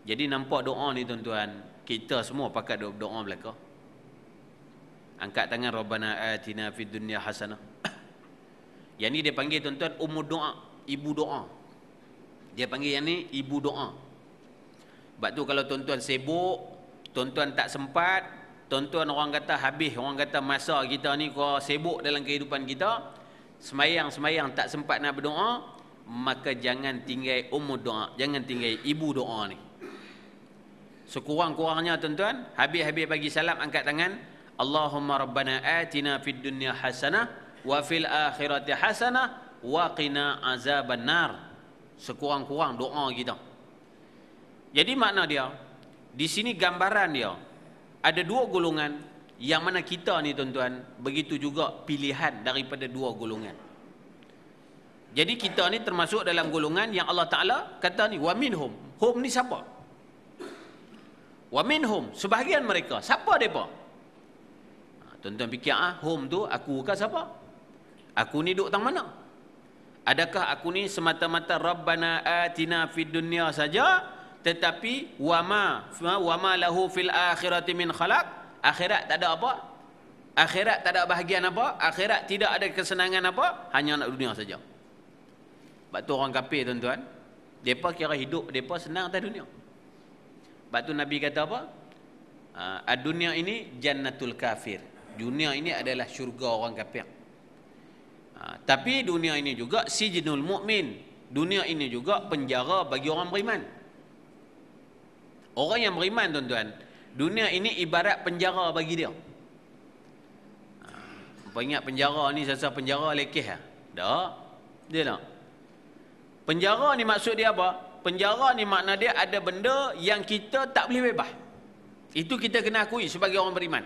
Jadi nampak doa ni tuan-tuan, kita semua pakat doa belaka. Angkat tangan, Rabbana atina fid dunya hasanah. Yang ni dia panggil tuan-tuan ummu doa, ibu doa. Dia panggil yang ni ibu doa. Sebab tu kalau tuan-tuan sibuk, tuan-tuan tak sempat, tuan-tuan orang kata habis, orang kata masa kita ni kau sibuk dalam kehidupan kita, semayang tak sempat nak berdoa, maka jangan tinggal umur doa, jangan tinggal ibu doa ni. Sekurang-kurangnya tuan-tuan, habis-habis bagi salam angkat tangan, Allahumma rabbana atina fid dunya hasanah wa fil akhirati hasanah wa qina azaban nar. Sekurang-kurang doa kita. Jadi makna dia, di sini gambaran dia, ada dua golongan yang mana kita ni tuan-tuan, begitu juga pilihan daripada dua golongan. Jadi kita ni termasuk dalam golongan yang Allah Ta'ala kata ni, wa minhum. Hum ni siapa? Wa minhum, sebahagian mereka. Siapa mereka? Tuan-tuan fikir, hum tu aku ke siapa? Aku ni duduk tang mana? Adakah aku ni semata-mata Rabbana atina fid dunya saja, tetapi wama lahu fil akhirati min khalaq? Akhirat tak ada apa? Akhirat tak ada bahagian apa? Akhirat tidak ada kesenangan apa? Hanya nak dunia saja. Sebab tu orang kafir tuan-tuan, mereka kira hidup mereka senang atas dunia. Sebab tu Nabi kata apa? Dunia ini jannatul kafir. Dunia ini adalah syurga orang kafir. Tapi dunia ini juga sijnul mu'min. Dunia ini juga penjara bagi orang beriman. Orang yang beriman tuan-tuan, dunia ini ibarat penjara bagi dia. Apa ingat penjara ni sasa penjara lekeh ah? Tak. Dia tak. Penjara ni maksud dia apa? Penjara ni makna dia ada benda yang kita tak boleh bebas. Itu kita kena akui sebagai orang beriman.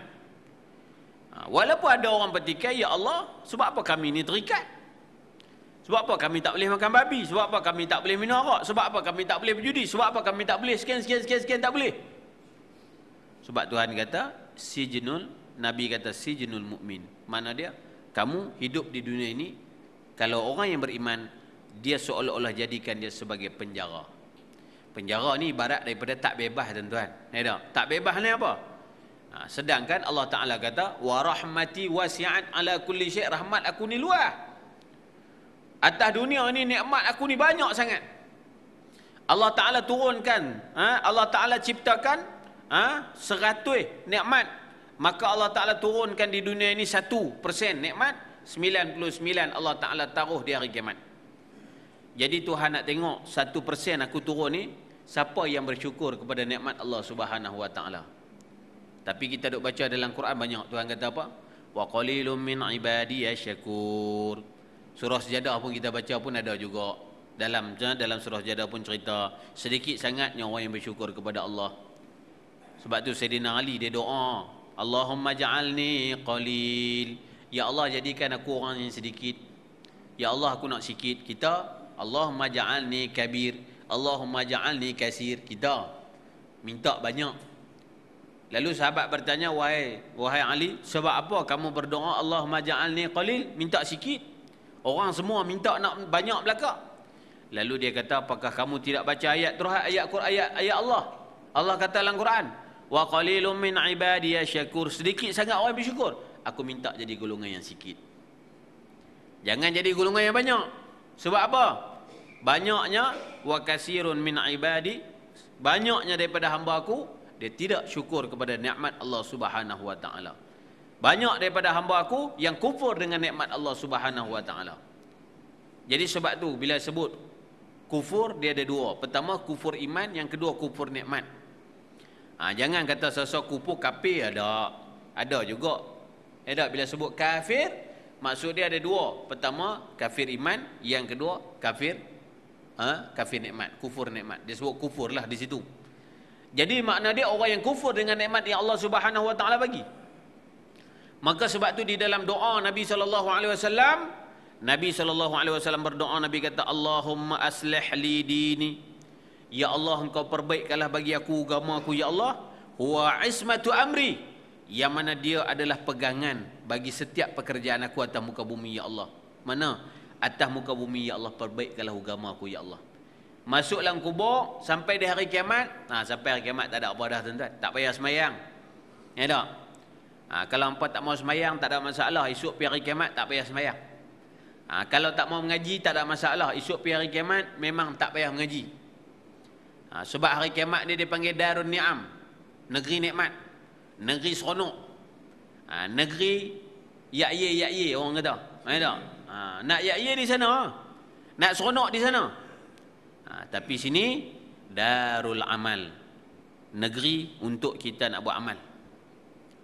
Walaupun ada orang petikai, ya Allah, sebab apa kami ni terikat? Sebab apa kami tak boleh makan babi? Sebab apa kami tak boleh minum arak? Sebab apa kami tak boleh berjudi? Sebab apa kami tak boleh sekian tak boleh? Sebab Tuhan kata sijnul, Nabi kata sijnul mukmin. Mana dia? Kamu hidup di dunia ini, kalau orang yang beriman, dia seolah-olah jadikan dia sebagai penjara. Penjara ni ibarat daripada tak bebas tuan-tuan. Tak bebas ni apa? Sedangkan Allah Ta'ala kata wa rahmati wasi'at ala kulli syai', rahmat aku ni luas. Atas dunia ni nikmat aku ni banyak sangat. Allah Ta'ala turunkan, Allah Ta'ala ciptakan 100 nikmat, maka Allah Ta'ala turunkan di dunia ini 1% nikmat, 99 Allah Ta'ala taruh di hari kiamat. Jadi Tuhan nak tengok 1% aku turun ni, siapa yang bersyukur kepada nikmat Allah Subhanahu Wa Ta'ala. Tapi kita duk baca dalam Quran banyak, Tuhan kata apa? Wa qalilum min ibadiyas syakur. Surah Sajadah pun kita baca pun ada juga. Dalam surah Sajadah pun cerita sedikit sangatnya orang yang bersyukur kepada Allah. Sebab tu Sayyidina Ali dia doa, Allahumma ja'alni qalil. Ya Allah, jadikan aku orang yang sedikit. Ya Allah, aku nak sikit. Kita Allahumma ja'alni kabir. Allahumma ja'alni kasir. Kita minta banyak. Lalu sahabat bertanya, wahai Ali, sebab apa kamu berdoa Allahumma ja'alni qalil, minta sikit? Orang semua minta nak banyak belaka. Lalu dia kata, apakah kamu tidak baca ayat Allah? Allah kata dalam Quran, wa qalilum min ibadiyas syakur, sedikit sangat orang bersyukur. Aku minta jadi golongan yang sikit. Jangan jadi golongan yang banyak. Sebab apa? Banyaknya wa kasirun min ibadi, banyaknya daripada hamba aku, dia tidak syukur kepada nikmat Allah Subhanahu Wa Ta'ala. Banyak daripada hamba aku yang kufur dengan nikmat Allah Subhanahu Wa Ta'ala. Jadi sebab tu bila sebut kufur, dia ada dua. Pertama kufur iman, yang kedua kufur nikmat. Jangan kata sesuatu kufur kafir, ada juga. Bila sebut kafir, maksud dia ada dua. Pertama kafir iman, yang kedua kafir kafir nikmat, kufur nikmat. Dia sebut kufur lah di situ. Jadi makna dia orang yang kufur dengan nikmat yang Allah Subhanahu Wa Ta'ala bagi. Maka sebab tu di dalam doa Nabi SAW berdoa, Nabi kata Allahumma aslih li dini. Ya Allah, engkau perbaikkanlah bagi aku agama aku, ya Allah. Huwa ismatu amri, yang mana dia adalah pegangan bagi setiap pekerjaan aku atas muka bumi, ya Allah. Mana? Atas muka bumi, ya Allah, perbaikkanlah agama aku, ya Allah. Masuk dalam kubur sampai di hari kiamat. Sampai hari kiamat tak ada apa dah tuan-tuan. Tak payah semayang. Ya tak? Kalau hampa tak mau semayang tak ada masalah. Esok pergi hari kiamat tak payah semayang. Kalau tak mau mengaji tak ada masalah. Esok pergi hari kiamat memang tak payah mengaji. Sebab hari kiamat dia dipanggil Darun Ni'am, negeri nikmat, negeri seronok, negeri yak-ye orang kata. Ya tak? Nak yak-ye di sana, nak seronok di sana. Tapi sini Darul Amal, negeri untuk kita nak buat amal.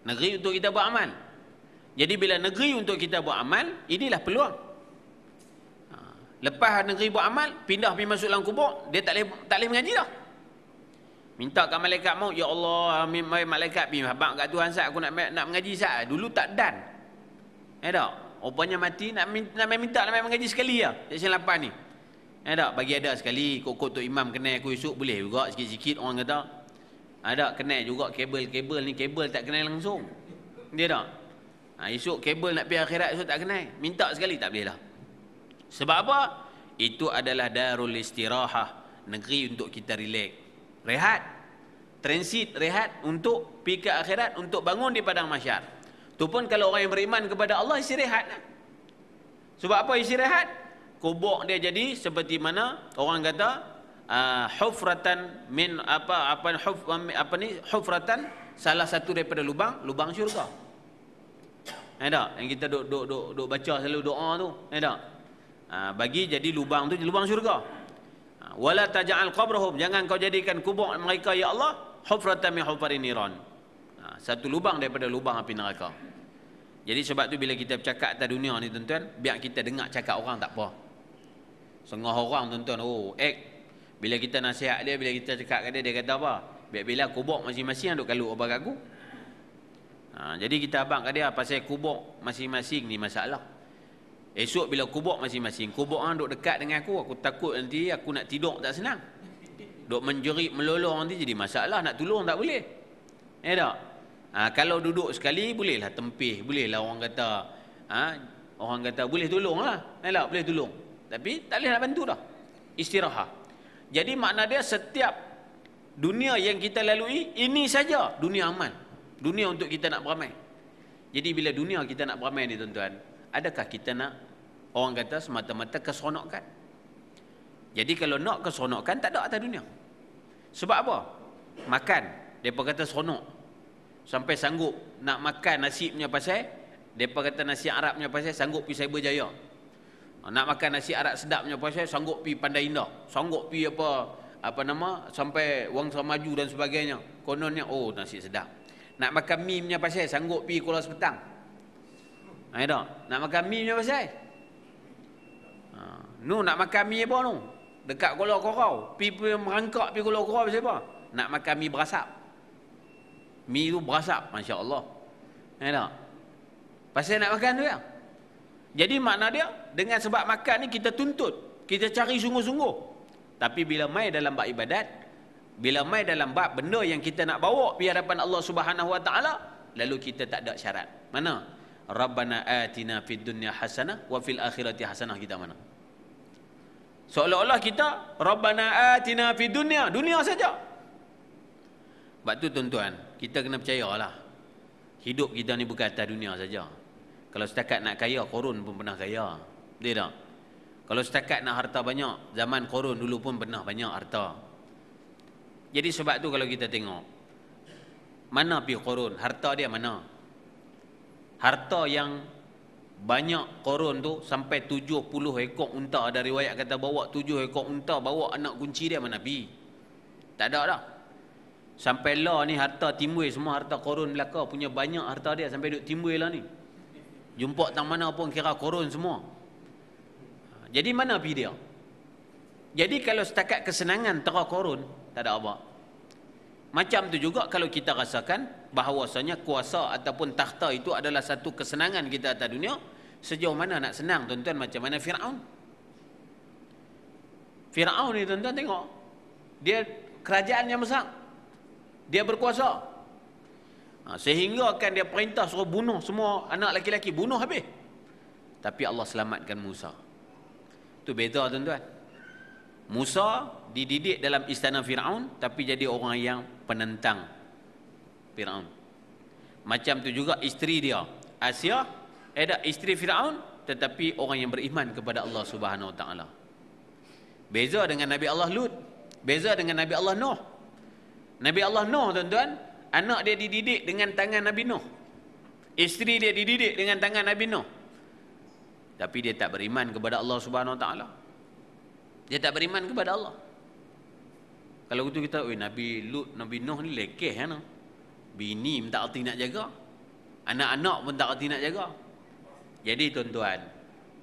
Negeri untuk kita buat amal. Jadi bila negeri untuk kita buat amal, inilah peluang. Lepas negeri buat amal, pindah pergi masuk dalam kubur, dia tak boleh mengaji dah. Minta kat malaikat maut, ya Allah, malaikat pergi habaq kat Tuhan sat, aku nak mengaji sat. Dulu tak dan. Tak? Rupanya mati nak minta mengaji sekali lah. Section 8 ni. Tak? Bagi ada sekali, kok Tok Imam kenal aku esok boleh juga sikit-sikit orang kata. Ada kenal juga kabel ni, kabel tak kenal langsung. Dia tak? Esok kabel nak pergi akhirat esok tak kenal. Minta sekali tak boleh lah. Sebab apa? Itu adalah darul istirahah, negeri untuk kita relax, rehat, transit rehat untuk pergi ke akhirat, untuk bangun di padang mahsyar. Tu pun kalau orang yang beriman kepada Allah istirahat. Sebab apa istirahat? Kubur dia jadi seperti mana orang kata hufratan min hufratan, salah satu daripada lubang syurga. Tak? Yang kita duk baca selalu doa tu, tak? Bagi jadi lubang tu lubang syurga. Wala taj'al qabrahum, jangan kau jadikan kubur mereka ya Allah hufratan min hufarin niran, satu lubang daripada lubang api neraka. Jadi sebab tu bila kita bercakap atas dunia ni tuan-tuan, biar kita dengar cakap orang tak apa. Setengah orang tuan-tuan, bila kita nasihat dia, bila kita cakap kat dia, dia kata apa? Biar-biar kubur masing-masing duk kaluk apa kat aku. Jadi kita abang kat dia pasal kubur masing-masing ni masalah. Esok bila kubur masing-masing, kubur orang duk dekat dengan aku takut nanti aku nak tidur tak senang. Duk menjerit melolong nanti jadi masalah, nak tolong tak boleh. Tak? Kalau duduk sekali bolehlah tempih, bolehlah orang kata boleh tolonglah. Tak? Boleh tolong. Tapi tak boleh nak bantu dah. Istirahat. Jadi makna dia setiap dunia yang kita lalui, ini saja dunia amal. Dunia untuk kita nak beramai. Jadi bila dunia kita nak beramai ni tuan-tuan, adakah kita nak, orang kata semata-mata keseronokan? Jadi kalau nak keseronokan, tak ada atas dunia. Sebab apa? Makan, mereka kata seronok. Sampai sanggup nak makan nasi punya pasal, mereka kata nasi Arab punya pasal, sanggup pergi Cyberjaya. Nak makan nasi Arab sedap punya pasal, sanggup pergi Pandai Indah. Sanggup pergi sampai Wangsa Maju dan sebagainya. Kononnya, nasi sedap. Nak makan mie punya pasal, sanggup pergi Kuala Sepetang. Tak? Nak makan mie punya pasal. Nak makan mie apa tu? Dekat Kuala Korau. Pergi merangkak pergi Kuala Korau pasal apa? Nak makan mie berasap. Mie tu berasap, Masya Allah. Tak? Pasal nak makan tu ya. Jadi makna dia, dengan sebab makan ni kita tuntut, kita cari sungguh-sungguh. Tapi bila mai dalam bab ibadat, bila mai dalam bab benda yang kita nak bawa pergi hadapan Allah Subhanahu Wa Taala, lalu kita tak ada syarat. Mana? Rabbana atina fid dunya hasanah wa fil akhirati hasanah, kita mana? Seolah-olah kita Rabbana atina fid dunya, dunia saja. Sebab tu tuan-tuan, kita kena percayalah, hidup kita ni bukan atas dunia saja. Kalau setakat nak kaya, Qarun pun pernah kaya. Dia tak? Kalau setakat nak harta banyak, zaman Qarun dulu pun pernah banyak harta. Jadi sebab tu kalau kita tengok, mana pergi Qarun? Harta dia mana? Harta yang banyak Qarun tu sampai 70 ekor unta. Ada riwayat kata bawa 7 ekor unta, bawa anak kunci dia, mana pergi? Tak ada dah. Sampai lah ni harta timbul semua, harta Qarun belaka punya banyak harta dia sampai duk timbul lah ni. Jumpa tang mana pun kira Qarun semua. Jadi mana pergi dia? Jadi kalau setakat kesenangan tera Qarun, tak ada apa. Macam tu juga kalau kita rasakan bahawasanya kuasa ataupun takhta itu adalah satu kesenangan kita atas dunia, sejauh mana nak senang tuan-tuan macam mana Fir'aun? Fir'aun ni tuan-tuan tengok, dia kerajaan yang besar, dia berkuasa, sehingga kan dia perintah suruh bunuh semua anak lelaki-lelaki, bunuh habis. Tapi Allah selamatkan Musa. Itu beza tuan-tuan. Musa dididik dalam istana Fir'aun, tapi jadi orang yang penentang Fir'aun. Macam tu juga isteri dia, Asia, isteri Fir'aun, tetapi orang yang beriman kepada Allah Subhanahu Wa Taala. Beza dengan Nabi Allah Lut, beza dengan Nabi Allah Nuh. Nabi Allah Nuh tuan-tuan, anak dia dididik dengan tangan Nabi Nuh, isteri dia dididik dengan tangan Nabi Nuh, tapi dia tak beriman kepada Allah Subhanahu Wa Taala. Dia tak beriman kepada Allah. Kalau begitu kita, Nabi Lut, Nabi Nuh ni lekeh kan? Bini minta arti nak jaga. Anak-anak pun tak reti nak jaga. Jadi tuan-tuan,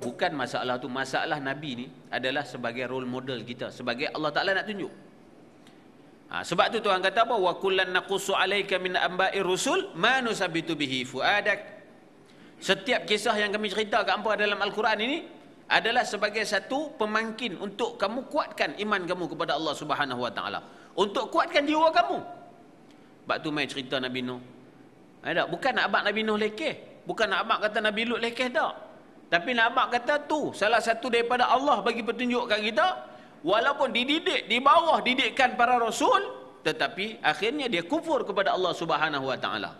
bukan masalah tu, masalah Nabi ni adalah sebagai role model kita, sebagai Allah Ta'ala nak tunjuk. Sebab tu Tuhan kata apa? Wa kullan naqussu 'alaika min amba'ir rusul ma nusabbitu bihi fuadak. Setiap kisah yang kami cerita kat hangpa dalam Al-Quran ini adalah sebagai satu pemangkin untuk kamu kuatkan iman kamu kepada Allah Subhanahu Wa Ta'ala, untuk kuatkan jiwa kamu. Sebab tu mai cerita Nabi Nuh. Ada, bukan nak abang Nabi Nuh lekeh, bukan nak abang kata Nabi Lut lekeh tak. Tapi nak abang kata tu salah satu daripada Allah bagi petunjuk kat kita. Walaupun dididik di bawah didikan para rasul, tetapi akhirnya dia kufur kepada Allah Subhanahu Wa Ta'ala.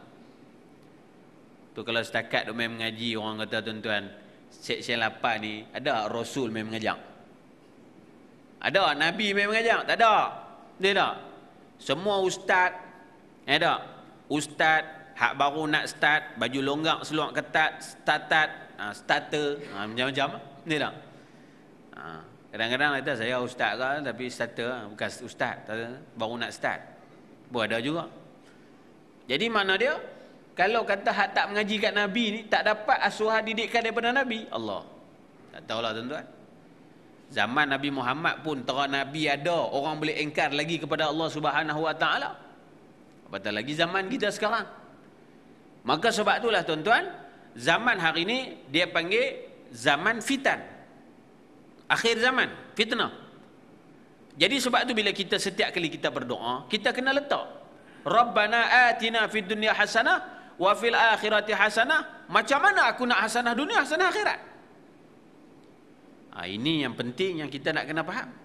Tu kalau setakat duk main mengaji, orang kata tuan-tuan, Syekh 8 ni ada rasul main mengajak? Ada nabi main mengajak? Tak ada. Dia tak. Semua ustaz, ada ustaz hak baru nak start, baju longgak seluar ketat, starter, macam-macam. Dia tak. Kadang-kadang kata saya ustaz kan, tapi starter, bukan ustaz, baru nak start. Pun ada juga. Jadi mana dia? Kalau kata hak tak mengaji kat Nabi ni, tak dapat asuhan didikan daripada Nabi, Allah. Tak tahulah tuan-tuan. Zaman Nabi Muhammad pun terang Nabi ada, orang boleh engkar lagi kepada Allah Subhanahu Wa Ta'ala. Apatah lagi zaman kita sekarang. Maka sebab itulah tuan-tuan, zaman hari ini dia panggil zaman fitan. Akhir zaman, fitnah. Jadi sebab tu bila kita setiap kali kita berdoa, kita kena letak Rabbana atina fid dunya hasanah wa fil akhirati hasanah. Macam mana aku nak hasanah dunia, hasanah akhirat? Ini yang penting yang kita nak kena faham.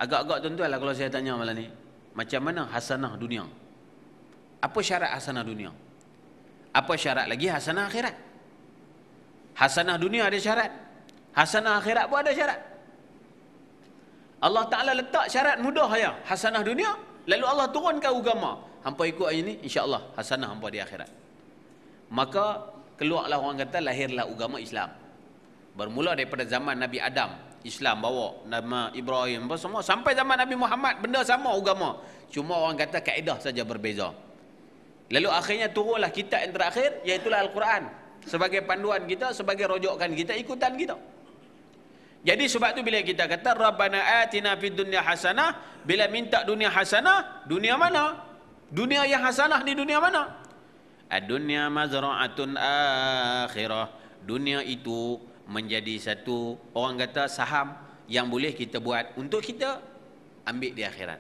Agak-agak tuan-tuan lah kalau saya tanya malam ni, macam mana hasanah dunia? Apa syarat hasanah dunia? Apa syarat lagi hasanah akhirat? Hasanah dunia ada syarat, hasanah akhirat pun ada syarat. Allah Ta'ala letak syarat mudah ya, hasanah dunia, lalu Allah turunkan agama. Hampa ikut ini, insya-Allah hasanah hampa di akhirat. Maka keluarlah orang kata lahirlah agama Islam. Bermula daripada zaman Nabi Adam, Islam bawa nama Ibrahim apa semua, sampai zaman Nabi Muhammad benda sama agama. Cuma orang kata kaedah saja berbeza. Lalu akhirnya turunlah kitab yang terakhir, iaitu Al-Quran, sebagai panduan kita, sebagai rujukan kita, ikutan kita. Jadi sebab tu bila kita kata Rabbana atina fid dunya hasanah, bila minta dunia hasanah, dunia mana? Dunia yang hasanah di dunia mana? Ad-dunya mazra'atun akhirah. Dunia itu menjadi satu, orang kata saham yang boleh kita buat untuk kita ambil di akhirat.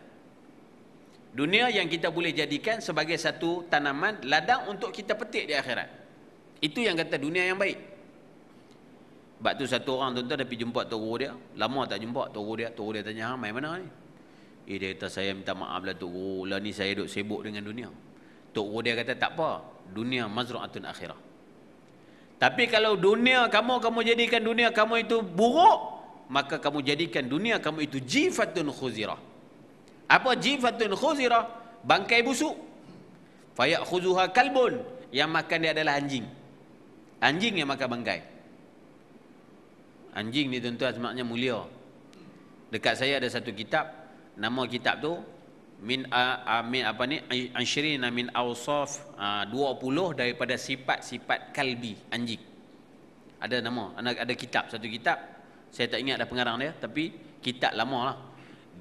Dunia yang kita boleh jadikan sebagai satu tanaman ladang untuk kita petik di akhirat. Itu yang kata dunia yang baik. Sebab tu satu orang tuan-tuan dah pergi jumpa tok guru dia, lama tak jumpa tok guru dia tanya, "Hang mai mana ni?" Dia kata, "Saya minta maaf lah tok guru, lah ni saya duk sibuk dengan dunia." Tok guru dia kata, "Tak apa, dunia mazra'atun akhirah." Tapi kalau dunia kamu jadikan dunia kamu itu buruk, maka kamu jadikan dunia kamu itu jifatun khuzirah. Apa jifatun khuzirah? Bangkai busuk. Fayakhuzuha kalbun, yang makan dia adalah anjing. Anjing yang makan bangkai. Anjing ni tuan-tuan sebenarnya mulia. Dekat saya ada satu kitab, nama kitab tu Ashrina min awsaf, 20 daripada sifat-sifat kalbi, anjing. Ada nama, ada kitab, satu kitab. Saya tak ingat dah pengarang dia, tapi kitab lama lah.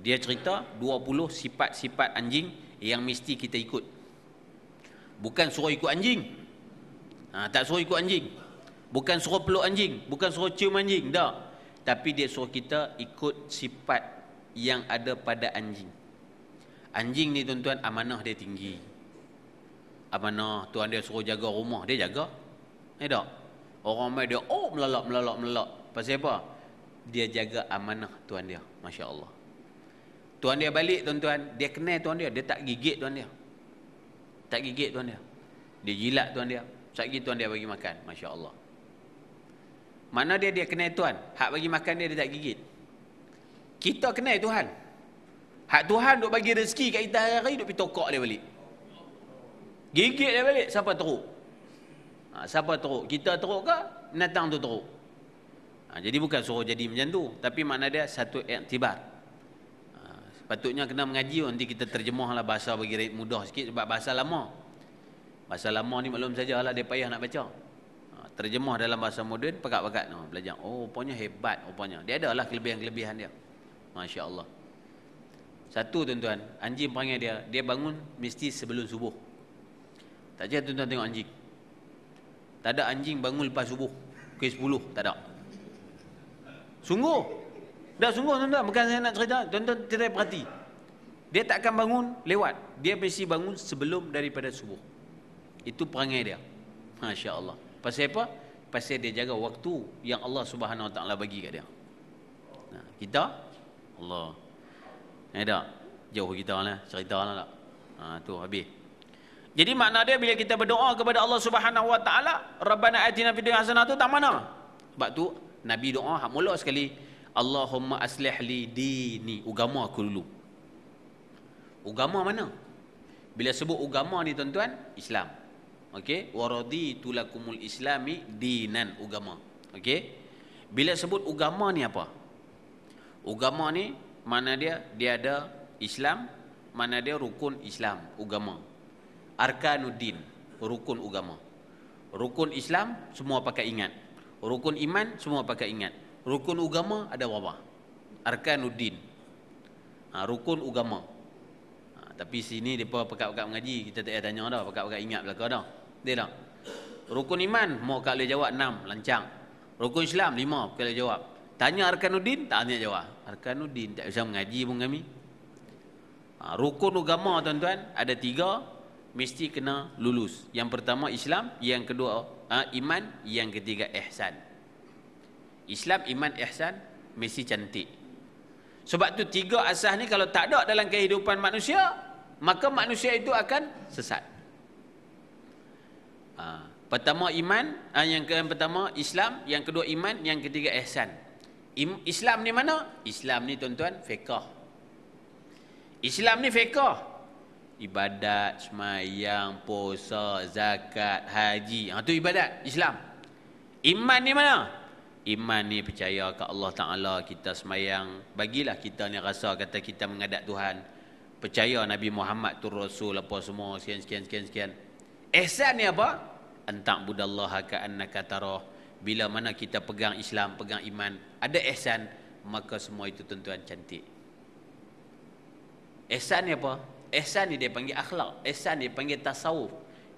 Dia cerita 20 sifat-sifat anjing yang mesti kita ikut. Bukan suruh ikut anjing. Tak suruh ikut anjing. Bukan suruh peluk anjing, bukan suruh cium anjing, tak. Tapi dia suruh kita ikut sifat yang ada pada anjing. Anjing ni tuan-tuan, amanah dia tinggi. Amanah, tuan dia suruh jaga rumah, dia jaga. Tak? Orang mai dia, melalak. Pasal apa? Dia jaga amanah tuan dia, Masya Allah. Tuan dia balik tuan-tuan, dia kenal tuan dia tak gigit tuan dia. Tak gigit tuan dia. Dia jilat tuan dia. Sekali tuan dia bagi makan, Masya Allah. Mana dia kenal Tuhan, hak bagi makan dia tak gigit. Kita kenal Tuhan, hak Tuhan duk bagi rezeki kat kita hari-hari, duk pergi tokak dia balik, gigit dia balik. Siapa teruk? Siapa teruk? Kita teruk ke? Binatang tu teruk? Jadi bukan suruh jadi macam tu, tapi makna dia satu iktibar. Sepatutnya kena mengaji, nanti kita terjemahlah bahasa bagi mudah sikit, sebab bahasa lama. Bahasa lama ni maklum sajalah dia payah nak baca. Terjemah dalam bahasa moden pekat-pekat belajar. Oh, rupanya hebat rupanya. Dia adalah kelebihan-kelebihan dia. Masya-Allah. Satu tuan-tuan, anjing perangai dia bangun mesti sebelum subuh. Tak je tuan-tuan tengok anjing. Tak ada anjing bangun lepas subuh ke 10, tak ada. Sungguh. Dah sungguh tuan-tuan, bukan saya nak cerita, tuan-tuan tidak perhati. Dia tak akan bangun lewat. Dia mesti bangun sebelum daripada subuh. Itu perangai dia. Masya-Allah. Pasal apa? Pasal dia jaga waktu yang Allah Subhanahu Wa Taala bagi kat dia. Nah, kita Allah. Tak? Jauh kita lah, cerita lah tak. Tu habis. Jadi makna dia bila kita berdoa kepada Allah Subhanahu Wa Taala, Rabbana atina fid dunya hasanah, tu tak mana. Sebab tu Nabi doa hak mula sekali, Allahumma aslih li dini, agama aku dulu. Agama mana? Bila sebut agama ni tuan-tuan, Islam. Okey, waraditu lakumul islami dinan, agama. Okey. Bila sebut agama ni apa? Agama ni mana dia ada Islam, mana dia rukun Islam, agama. Arkanuddin, rukun agama. Rukun Islam semua pakai ingat. Rukun iman semua pakai ingat. Rukun agama ada berapa? Arkanuddin. Rukun agama. Tapi sini depa pekat-pekat mengaji, kita tak payah tanya dah, pekat-pekat ingat belaka dah. Dia tak? Rukun iman mau kak boleh jawab 6, lancang. Rukun Islam 5, boleh jawab. Tanya Arkanuddin, tak nak jawab. Arkanuddin tak usah mengaji pun kami. Rukun agama tuan-tuan ada 3, mesti kena lulus. Yang pertama Islam, yang kedua iman, yang ketiga ihsan. Islam, iman, ihsan mesti cantik. Sebab tu 3 asas ni kalau tak ada dalam kehidupan manusia, maka manusia itu akan sesat. Pertama iman, yang pertama Islam, yang kedua iman, yang ketiga ihsan. Islam ni mana? Islam ni tuan-tuan fiqh. Islam ni fiqh. Ibadat, semayang, puasa, zakat, haji. Tu ibadat Islam. Iman ni mana? Iman ni percaya ke Allah Ta'ala, kita semayang, bagilah kita ni rasa kata kita menghadap Tuhan, percaya Nabi Muhammad tu Rasul apa semua, sekian. Ihsan ni apa? Antak budallaha ka'annaka tarah. Bila mana kita pegang Islam, pegang iman, ada ihsan, maka semua itu tuan-tuan cantik. Ihsan ni apa? Ihsan ni dia panggil akhlak. Ihsan dia panggil tasawuf.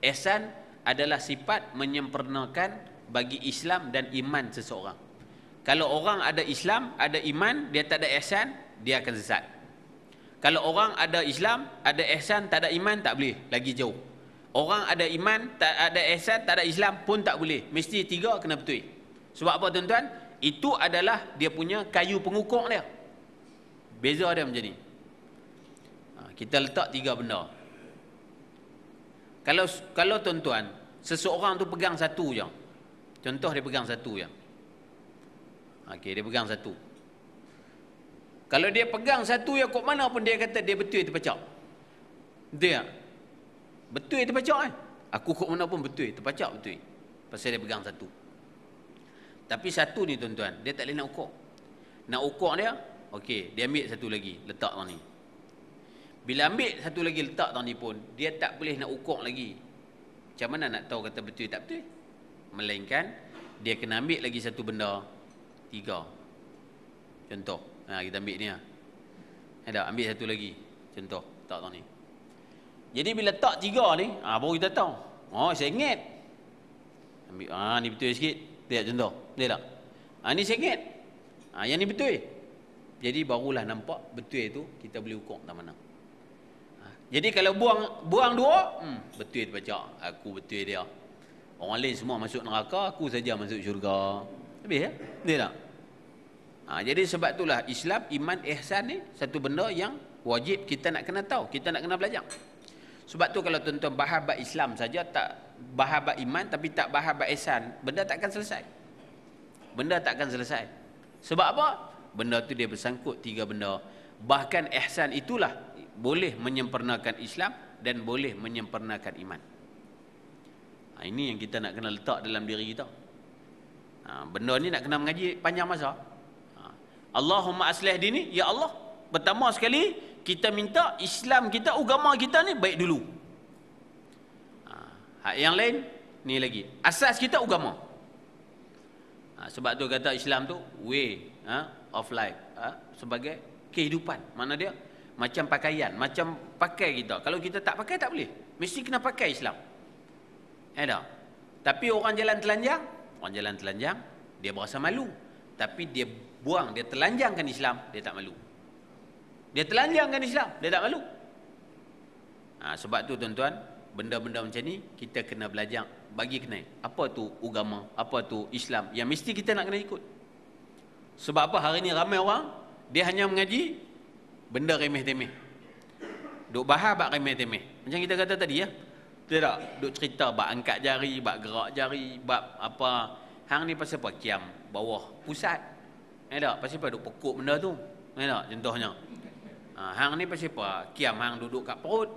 Ihsan adalah sifat menyempurnakan bagi Islam dan iman seseorang. Kalau orang ada Islam, ada iman, dia tak ada ihsan, dia akan sesat. Kalau orang ada Islam, ada ihsan, tak ada iman, tak boleh, lagi jauh. Orang ada iman, tak ada ihsan, tak ada Islam pun tak boleh. Mesti 3 kena betul. Sebab apa tuan-tuan? Itu adalah dia punya kayu pengukur dia. Beza dia macam ni. Kita letak 3 benda. Kalau tuan-tuan, seseorang tu pegang satu je. Contoh dia pegang satu je. Okey, dia pegang satu. Kalau dia pegang satu je, kok mana pun dia kata dia betul terpecah. Betul tak? Betul terpecah kan? Aku kok mana pun betul terpecah betul. Pasal dia pegang satu. Tapi satu ni tuan-tuan, dia tak boleh nak ukur. Nak ukur dia, okey, dia ambil satu lagi, letak tang ni. Bila ambil satu lagi letak tang ni pun, dia tak boleh nak ukur lagi. Macam mana nak tahu kata betul tak betul? Melainkan dia kena ambil lagi satu benda, 3. Contoh, kita ambil ni lah. Ada, ambil satu lagi. Contoh, letak tang ni. Jadi bila letak 3 ni, baru kita tahu. Oh, saya ingat. Ambil, ni betul sikit. Lihat contoh. Lihat tak? Ni saya ingat. Yang ni betul. Jadi barulah nampak betul itu kita boleh ukur tak mana. Jadi kalau buang 2, betul terbaca. Aku betul dia. Orang lain semua masuk neraka, aku saja masuk syurga. Habis ya? Betul tak? Jadi sebab itulah Islam, iman, ihsan ni satu benda yang wajib kita nak kena tahu, kita nak kena belajar. Sebab tu kalau tuan-tuan bahas bab Islam saja, tak bahas bab iman tapi tak bahas bab ihsan, benda tak akan selesai. Benda tak akan selesai. Sebab apa? Benda tu dia bersangkut 3 benda. Bahkan ihsan itulah boleh menyempurnakan Islam dan boleh menyempurnakan iman. Ini yang kita nak kena letak dalam diri kita. Benda ni nak kena mengaji panjang masa. Allahumma aslih dini, ya Allah, pertama sekali kita minta Islam kita, agama kita ni baik dulu. Yang lain ni lagi. Asas kita agama. Sebab tu kata Islam tu way of life, sebagai kehidupan. Mana dia? Macam pakaian, macam pakai kita. Kalau kita tak pakai tak boleh. Mesti kena pakai Islam. Tak? Tapi orang jalan telanjang, dia berasa malu. Tapi dia buang, dia telanjangkan Islam, dia tak malu. Dia telanjangkan Islam, dia tak malu. Sebab tu tuan-tuan, benda-benda macam ni kita kena belajar bagi kenal. Apa tu agama, apa tu Islam yang mesti kita nak kena ikut. Sebab apa hari ni ramai orang dia hanya mengaji benda remeh-temeh. Duk bahas bab remeh-temeh. Macam kita kata tadi ya. Tidak, duk cerita bab angkat jari, bab gerak jari, bab apa. Hang ni pasal apa? Kiam bawah pusat. Tak? Pasal apa duk pekuk benda tu? Tak? Contohnya. Hang ni pasal apa? Kiam hang duduk kat perut.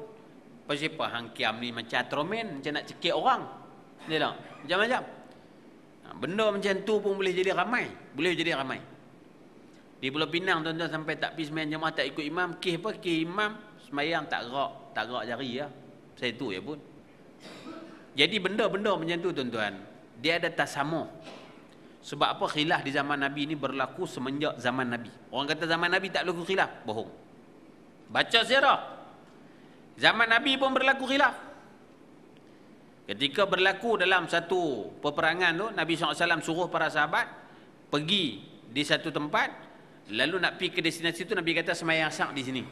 Pasal apa hang kiam ni macam atromen, macam nak cekik orang. Tak? Macam-macam. Benda macam tu pun boleh jadi ramai. Boleh jadi ramai. Di Pulau Pinang tuan-tuan sampai tak pergi sembahyang jemaah tak ikut imam. Kes apa? Kes imam sembahyang tak gerak jari ya. Saya tu ya pun. Jadi benda-benda macam tu tuan-tuan, dia ada tasamuh. Sebab apa khilaf di zaman Nabi ni berlaku semenjak zaman Nabi. Orang kata zaman Nabi tak berlaku khilaf, bohong. Baca sejarah. Zaman Nabi pun berlaku khilaf. Ketika berlaku dalam satu peperangan tu, Nabi SAW suruh para sahabat pergi di satu tempat, lalu nak pergi ke destinasi tu, Nabi kata semayang asar di sini.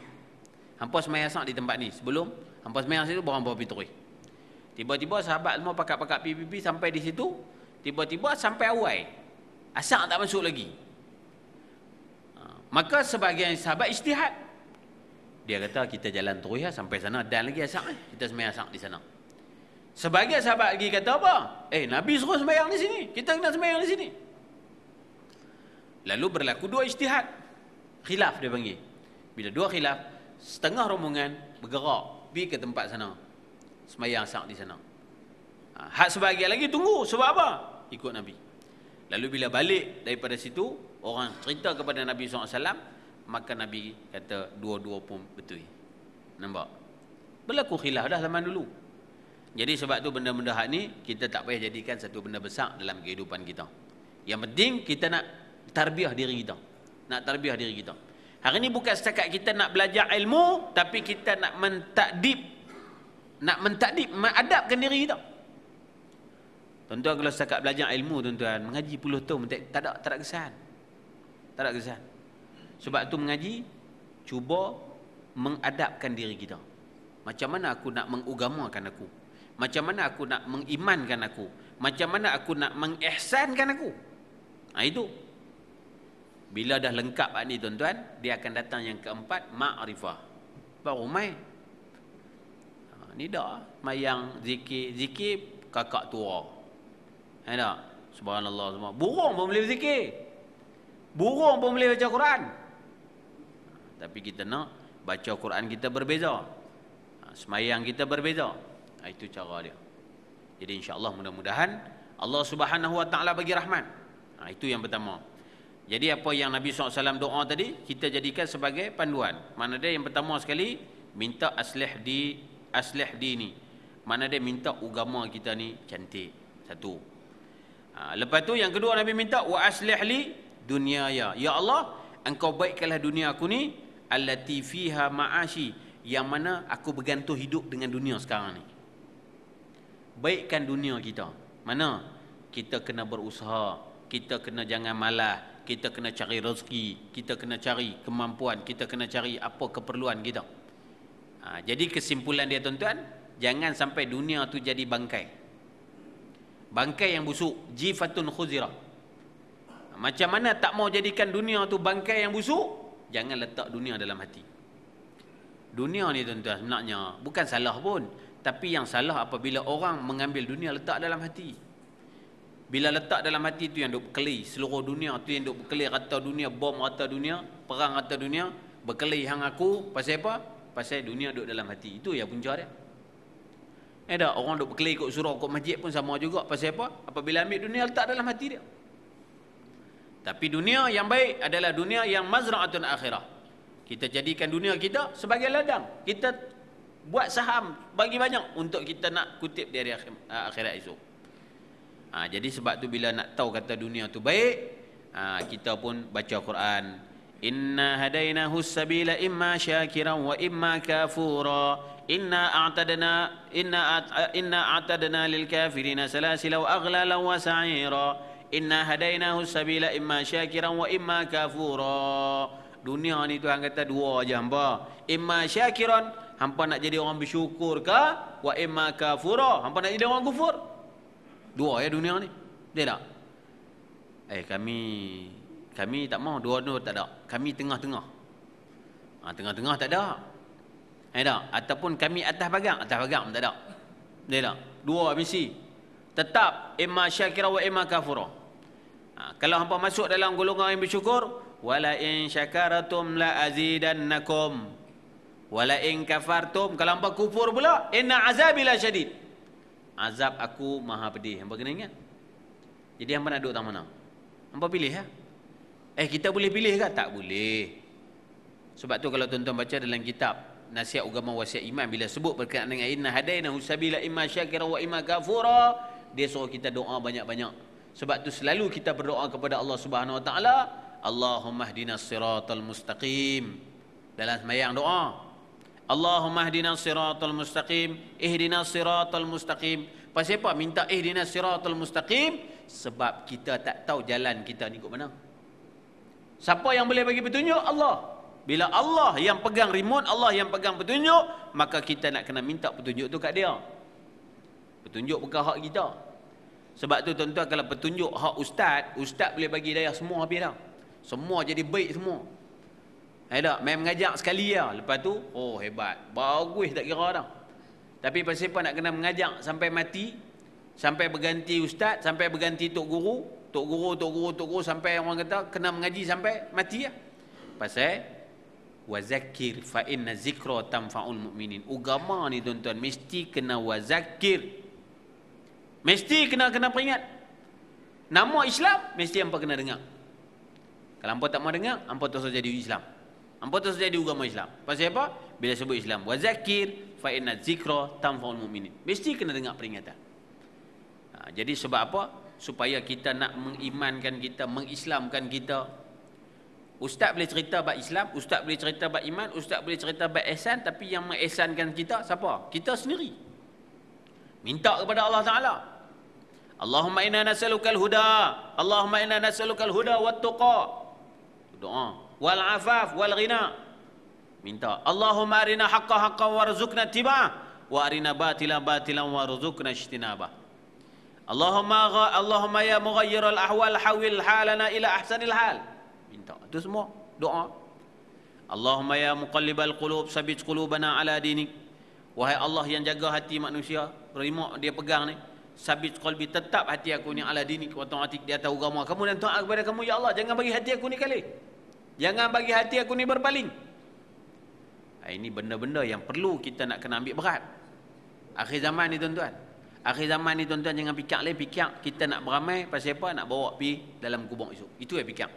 Hampa semayang asar di tempat ni. Sebelum hampa semayang situ, borang pergi terus. Tiba-tiba sahabat semua pakat-pakat pipi sampai di situ, tiba-tiba sampai awal. Asar tak masuk lagi. Maka sebagian sahabat ijtihad. Dia kata kita jalan terus ya sampai sana dan lagi asar kita semayang asar di sana. Sebagian sahabat lagi kata apa? Nabi suruh sembahyang di sini, kita kena sembahyang di sini. Lalu berlaku dua ijtihad. Khilaf dia panggil. Bila dua khilaf, setengah rombongan bergerak pergi ke tempat sana. Sembahyang asar di sana. Hak sebahagian lagi tunggu. Sebab apa? Ikut Nabi. Lalu bila balik daripada situ, orang cerita kepada Nabi SAW, maka Nabi kata dua-dua pun betul. Nampak? Berlaku khilaf dah zaman dulu. Jadi sebab tu benda-benda hak ni kita tak payah jadikan satu benda besar dalam kehidupan kita. Yang penting kita nak tarbiyah diri kita. Nak tarbiyah diri kita. Hari ni bukan setakat kita nak belajar ilmu, tapi kita nak mengadabkan diri kita. Tuan-tuan kalau setakat belajar ilmu tuan-tuan, mengaji puluh tahun tak ada kesan. Tak ada kesan. Sebab tu mengaji cuba mengadabkan diri kita. Macam mana aku nak mengugamakan aku? Macam mana aku nak mengimankan aku? Macam mana aku nak mengihsankan aku? Itu. Bila dah lengkap ni tuan-tuan, dia akan datang yang keempat, ma'rifah. Baru mai. Ni dah mayang zikir kakak tua. Tak? Subhanallah semua. Burung pun boleh berzikir. Burung pun boleh baca Quran. Tapi kita nak baca Quran kita berbeza. Semayang kita berbeza. Itu cara dia. Jadi insya-Allah mudah-mudahan Allah Subhanahu Wa Taala bagi rahmat. Itu yang pertama. Jadi apa yang Nabi SAW doa tadi kita jadikan sebagai panduan. Mana dia yang pertama sekali minta aslih dini. Mana dia minta agama kita ni cantik. Satu. Lepas tu yang kedua Nabi minta wa aslih li dunyaya. Ya Allah, engkau baikkanlah dunia aku ni allati fiha ma'ashi, yang mana aku bergantung hidup dengan dunia sekarang ni. Baikkan dunia kita. Mana? Kita kena berusaha, kita kena jangan malas, kita kena cari rezeki, kita kena cari kemampuan, kita kena cari apa keperluan kita. Jadi kesimpulan dia tuan-tuan, jangan sampai dunia tu jadi bangkai. Bangkai yang busuk, jifatun khuzira. Macam mana tak mau jadikan dunia tu bangkai yang busuk? Jangan letak dunia dalam hati. Dunia ni tuan-tuan sebenarnya bukan salah pun, tapi yang salah apabila orang mengambil dunia letak dalam hati. Bila letak dalam hati tu yang duk berkeli seluruh dunia, tu yang duk berkeli rata dunia, bom rata dunia, perang rata dunia, berkeli hang aku pasal apa? Pasal dunia duk dalam hati. Itu ya punca dia. Tak, orang duk berkeli ikut surau, ikut masjid pun sama juga. Pasal apa? Apabila ambil dunia letak dalam hati dia. Tapi dunia yang baik adalah dunia yang mazra'atun akhirah. Kita jadikan dunia kita sebagai ladang. Kita Buat saham, bagi banyak untuk kita nak kutip di hari akhirat esok. Jadi sebab tu bila nak tahu kata dunia tu baik, kita pun baca Quran. Inna hadainahu sabila imma syakiran wa imma kafura. Inna a'tadna lil kafirina salasila wa aghlala wa sa'ira. Inna hadainahu sabila imma syakiran wa imma kafura. Dunia ni Tuhan kata dua aja hamba. Imma syakiran, hampa nak jadi orang bersyukur ke? Wa imma kafura, hampa nak jadi orang kufur. Dua ya dunia ni. Dia tak? Kami tak mau dua-dua tak ada. Kami tengah-tengah. Tengah-tengah tak ada. Tak? Ataupun kami atas pagang pun tak ada. Dia tak? Dua misi. Tetap imma syakira wa imma kafura. Kalau hampa masuk dalam golongan yang bersyukur, wala in syakaratum la azidannakum. Wala in kafartum, kalau hampa kufur pula, inna azabi la syadid. Azab aku maha pedih. Hampa kena ingat. Jadi hampa nak duduk tak mana? Hampa pilih ya? Kita boleh pilih ke? Tak boleh. Sebab tu kalau tuan-tuan baca dalam kitab Nasihat Agama Wasiat Iman, bila sebut berkenaan dengan inna hadainahu sabila imma syakira wa imma kafura, dia suruh kita doa banyak-banyak. Sebab tu selalu kita berdoa kepada Allah Subhanahu Wa Taala, Allahumma hdinas siratal mustaqim. Dalam sembahyang doa, Allahumma hdinas siratal mustaqim, ihdinas siratal mustaqim. Pasal apa minta ihdinas siratal mustaqim? Sebab kita tak tahu jalan kita ni ikut mana. Siapa yang boleh bagi petunjuk? Allah. Bila Allah yang pegang remote, Allah yang pegang petunjuk, maka kita nak kena minta petunjuk tu kat dia. Petunjuk bukan hak kita. Sebab tu tuan-tuan, kalau petunjuk hak ustaz boleh bagi daya semua habis dah. Semua jadi baik semua. Tak? Main mengajak sekali lah. Lepas tu, hebat. Bagus tak kira dah. Tapi pasal apa nak kena mengajak sampai mati, sampai berganti ustaz, sampai berganti tok guru, sampai orang kata kena mengaji sampai mati lah. Pasal wazakir fa inna zikra tanfa'ul mu'minin. Agama ni tuan-tuan mesti kena wazakir. Mesti kena peringat. Nama Islam mesti hampa kena dengar. Kalau hampa tak mau dengar, hampa tak usah jadi Islam. Hampa tak usah jadi agama Islam. Pasal apa? Bila sebut Islam, wazakir fa inna zikra tanfa'ul mu'minin. Mesti kena dengar peringatan. Jadi sebab apa? Supaya kita nak mengimankan kita, mengislamkan kita. Ustaz boleh cerita bab Islam, ustaz boleh cerita bab iman, ustaz boleh cerita bab ihsan, tapi yang mengihsankan kita siapa? Kita sendiri. Minta kepada Allah Taala. Allahumma inna nas'alukal huda. Allahumma inna nas'alukal huda wat tuqa. Doa. Wal afaf wal ghina. Minta. Allahumma arina haqqa haqqan warzuqna ittiba'ah wa arina batila batilan warzuqna ijtinabah. Allahumma ya mughayyiral ahwal hawil halana ila ahsanil hal. Minta. Itu semua doa. Allahumma ya muqallibal qulub sabit qulubana ala dinik. Wahai Allah yang jaga hati manusia, remote dia pegang ni, sabit qalbi, tetap hati aku ni ala dinik wa ta'atik, di atas agama kamu dan taat kepada kamu ya Allah. Jangan bagi hati aku ni kali. Jangan bagi hati aku ni berpaling. Ini benda-benda yang perlu kita nak kena ambil berat. Akhir zaman ni tuan-tuan. Akhir zaman ni tuan-tuan, jangan fikir lain, fikir kita nak beramai pasal apa? Nak bawa pergi dalam kubur esok. Itu yang fikir.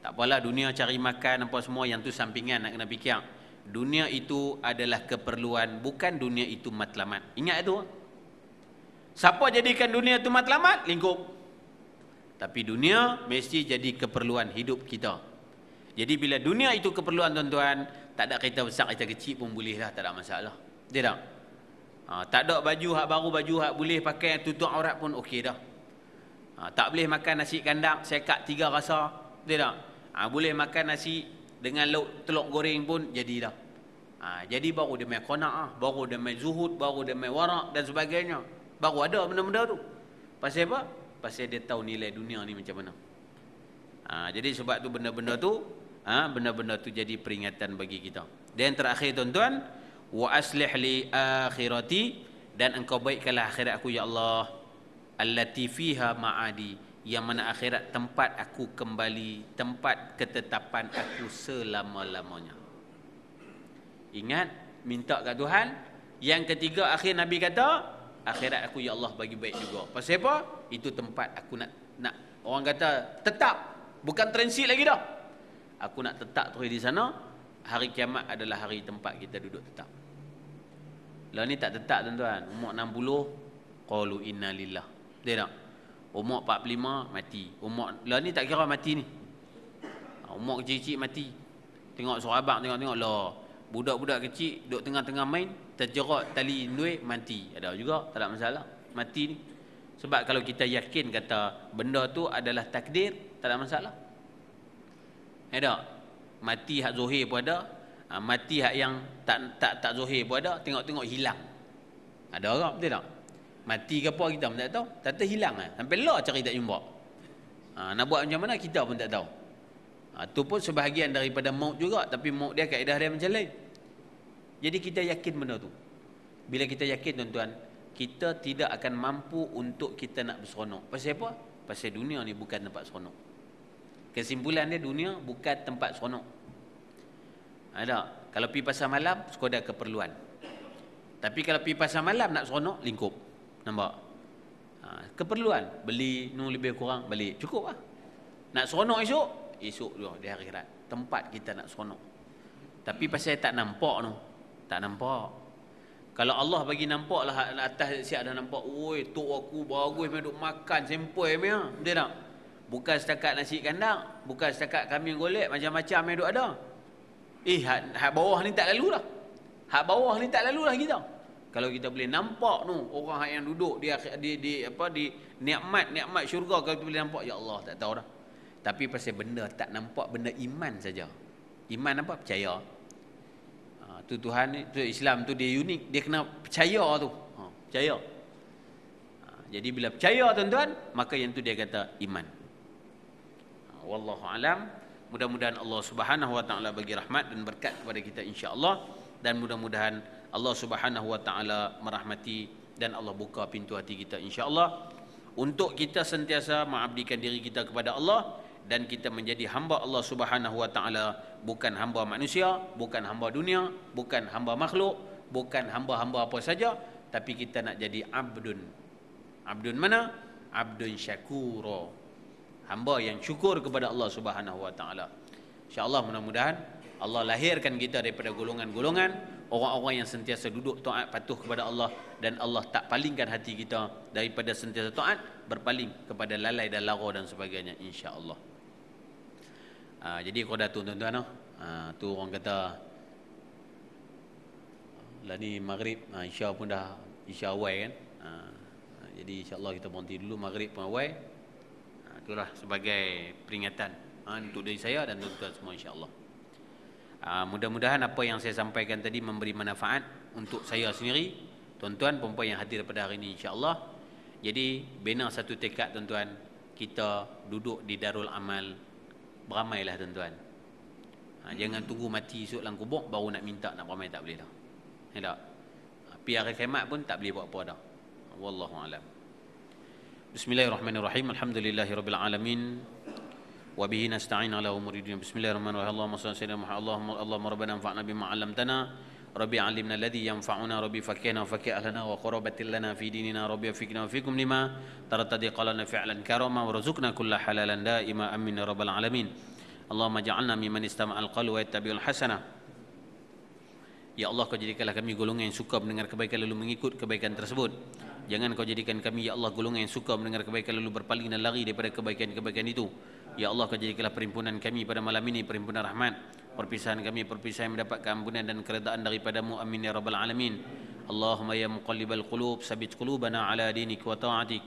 Tak apalah dunia cari makan apa semua, yang tu sampingan nak kena fikir. Dunia itu adalah keperluan, bukan dunia itu matlamat. Ingat itu. Siapa jadikan dunia itu matlamat? Lingkup. Tapi dunia mesti jadi keperluan hidup kita. Jadi bila dunia itu keperluan tuan-tuan, tak ada kereta besar kereta kecil pun boleh lah, tak ada masalah. Dia tak? Tak ada baju hak baru, baju hak boleh pakai tutup aurat pun okey dah. Tak boleh makan nasi kandang sekat 3 rasa. Dia tak? Boleh makan nasi dengan lauk telur goreng pun jadi dah. Jadi baru dia main qanaah, baru dia main zuhud, baru dia main warak dan sebagainya. Baru ada benda-benda tu. Pasal apa? Pasal dia tahu nilai dunia ni macam mana. Jadi sebab tu benda-benda tu jadi peringatan bagi kita. Dan terakhir tuan-tuan, wa aslih li akhirati, dan engkau baikkanlah akhirat aku ya Allah, allati fiha ma'adi, yang mana akhirat tempat aku kembali, tempat ketetapan aku selama-lamanya. Ingat, minta kat Tuhan. Yang ketiga, akhir Nabi kata, akhirat aku ya Allah bagi baik juga. Pasal apa? Itu tempat aku nak orang kata tetap, bukan transit lagi dah. Aku nak tetap terus di sana. Hari kiamat adalah hari tempat kita duduk tetap. Lah ni tak tetap tuan-tuan. Umur 60 qalu inna lillah. Betul tak? Umur 45 mati. Lah ni tak kira mati ni. Umur kecil-kecil mati. Tengok sahabat tengok lah. Budak-budak kecil duduk tengah-tengah main, terjerat tali duit mati. Ada juga, tak ada masalah. Mati ni. Sebab kalau kita yakin kata benda tu adalah takdir, tak ada masalah. Ada. Mati hak zuhir pun ada. Mati hak yang tak zuhir pun ada. Tengok-tengok hilang. Ada orang betul tak? Mati ke apa kita pun tak tahu. Tak hilang lah. Sampai lah cari tak jumpa. Nak buat macam mana kita pun tak tahu. Itu pun sebahagian daripada maut juga. Tapi maut dia kaedah dia macam lain. Jadi kita yakin benda tu. Bila kita yakin tuan-tuan, kita tidak akan mampu untuk kita nak berseronok. Pasal apa? Pasal dunia ni bukan tempat seronok. Kesimpulan dia, dunia bukan tempat seronok. Ada. Kalau pergi pasar malam, sekadar keperluan. Tapi kalau pergi pasar malam nak seronok, lingkup. Nampak? Keperluan. Beli nu lebih kurang, balik. Cukup lah. Nak seronok esok dulu di akhirat. Tempat kita nak seronok. Tapi pasal tak nampak tu. Tak nampak. Kalau Allah bagi nampak lah atas siap dah nampak. Oi, tok aku bagus main duk makan sempoi punya. Betul tak? Bukan setakat nasi kandang, bukan setakat kambing golek, macam-macam yang duk ada. Hak bawah ni tak lalu lah. Hak bawah ni tak lalu lah kita. Kalau kita boleh nampak tu orang yang duduk di nikmat syurga, kalau kita boleh nampak, ya Allah, tak tahu dah. Tapi pasal benda tak nampak, benda iman saja. Iman apa? Percaya. Tu Tuhan ni, tu Islam tu dia unik, dia kena percaya tu. Percaya. Jadi bila percaya tuan-tuan, maka yang tu dia kata iman. Wallahu alam. Mudah-mudahan Allah Subhanahu wa taala bagi rahmat dan berkat kepada kita insya-Allah, dan mudah-mudahan Allah Subhanahu wa taala merahmati dan Allah buka pintu hati kita insya-Allah untuk kita sentiasa mengabdikan diri kita kepada Allah, dan kita menjadi hamba Allah Subhanahu wa taala, bukan hamba manusia, bukan hamba dunia, bukan hamba makhluk, bukan hamba-hamba apa saja, tapi kita nak jadi abdun. Abdun mana? Abdun syakura. Hamba yang syukur kepada Allah Subhanahu wa taala. Insya-Allah mudah-mudahan Allah lahirkan kita daripada golongan-golongan orang-orang yang sentiasa duduk taat patuh kepada Allah, dan Allah tak palingkan hati kita daripada sentiasa taat berpaling kepada lalai dan lara dan sebagainya insya-Allah. Jadi kau dah tu tuan-tuan tu orang kata lah ni maghrib, isya pun dah isya awal kan. Jadi insya-Allah kita berhenti dulu, maghrib pun awal. Itulah sebagai peringatan untuk diri saya dan tuan-tuan semua insya-Allah. Mudah-mudahan apa yang saya sampaikan tadi memberi manfaat untuk saya sendiri, tuan-tuan perempuan yang hadir pada hari ini insya-Allah. Jadi bina satu tekad tuan-tuan, kita duduk di Darul Amal, beramailah tuan-tuan. Jangan tunggu mati esok dalam kubur baru nak minta nak beramai, tak boleh dah. Tak. Pi hari kiamat pun tak boleh buat apa dah. Wallahu alam. Bismillahirrahmanirrahim. Alhamdulillahirabbil alamin. Wa bihi nasta'in ala umuri dunya. Bismillahirrahmanirrahim. Allahumma shalli ala sayyidina Muhammad. Allahumma rabbana anfa'na bima 'allamtana. Rabbi 'allimna alladhi yanfa'una. Rabbi fakkihna wa fakkih ahlana wa qurbatil lana fi dinina. Rabbi wafiqna wa fikum lima taratadi qalana fi'lan karama warzuqna kulla halalan daima amin ya rabbal alamin. Allahumma ja'alna mimman istama'al qawl wa yattabi'ul hasanah. Ya Allah, kau jadikanlah kami golongan yang suka mendengar kebaikan lalu mengikut kebaikan tersebut. Jangan kau jadikan kami ya Allah golongan yang suka mendengar kebaikan lalu berpaling dan lari daripada kebaikan-kebaikan itu. Ya Allah, kau jadikanlah perhimpunan kami pada malam ini perhimpunan rahmat, perpisahan kami perpisahan yang mendapat keampunan dan keredaan daripadamu amin ya rabbal alamin. Allahumma ya muqallibal qulub sabbit qulubana ala dinik wa ta'atik.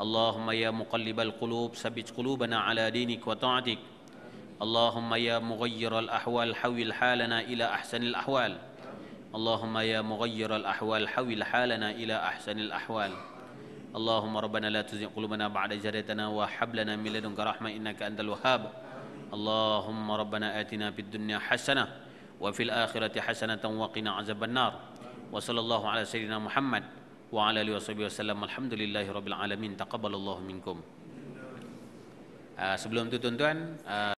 Allahumma ya muqallibal qulub sabbit qulubana ala dinik wa ta'atik. Allahumma ya mughayyiral ahwal hawil halana ila ahsanil ahwal. Allahumma ya mughayyiral ahwal hawil halana ila ahsanil ahwal. Allahumma rabbana la tuzigh qulubana ba'da idh hadaytana wa hab lana min ladunka rahmah innaka antal wahhab. Allahumma rabbana atina fid dunya hasanah wa fil akhirati hasanatan wa qina azaban nar. Wa sallallahu ala sayyidina Muhammad wa ala alihi wasallam. Alhamdulillahi rabbil alamin. Taqabbalallahu minkum. Sebelum tu tuan-tuan,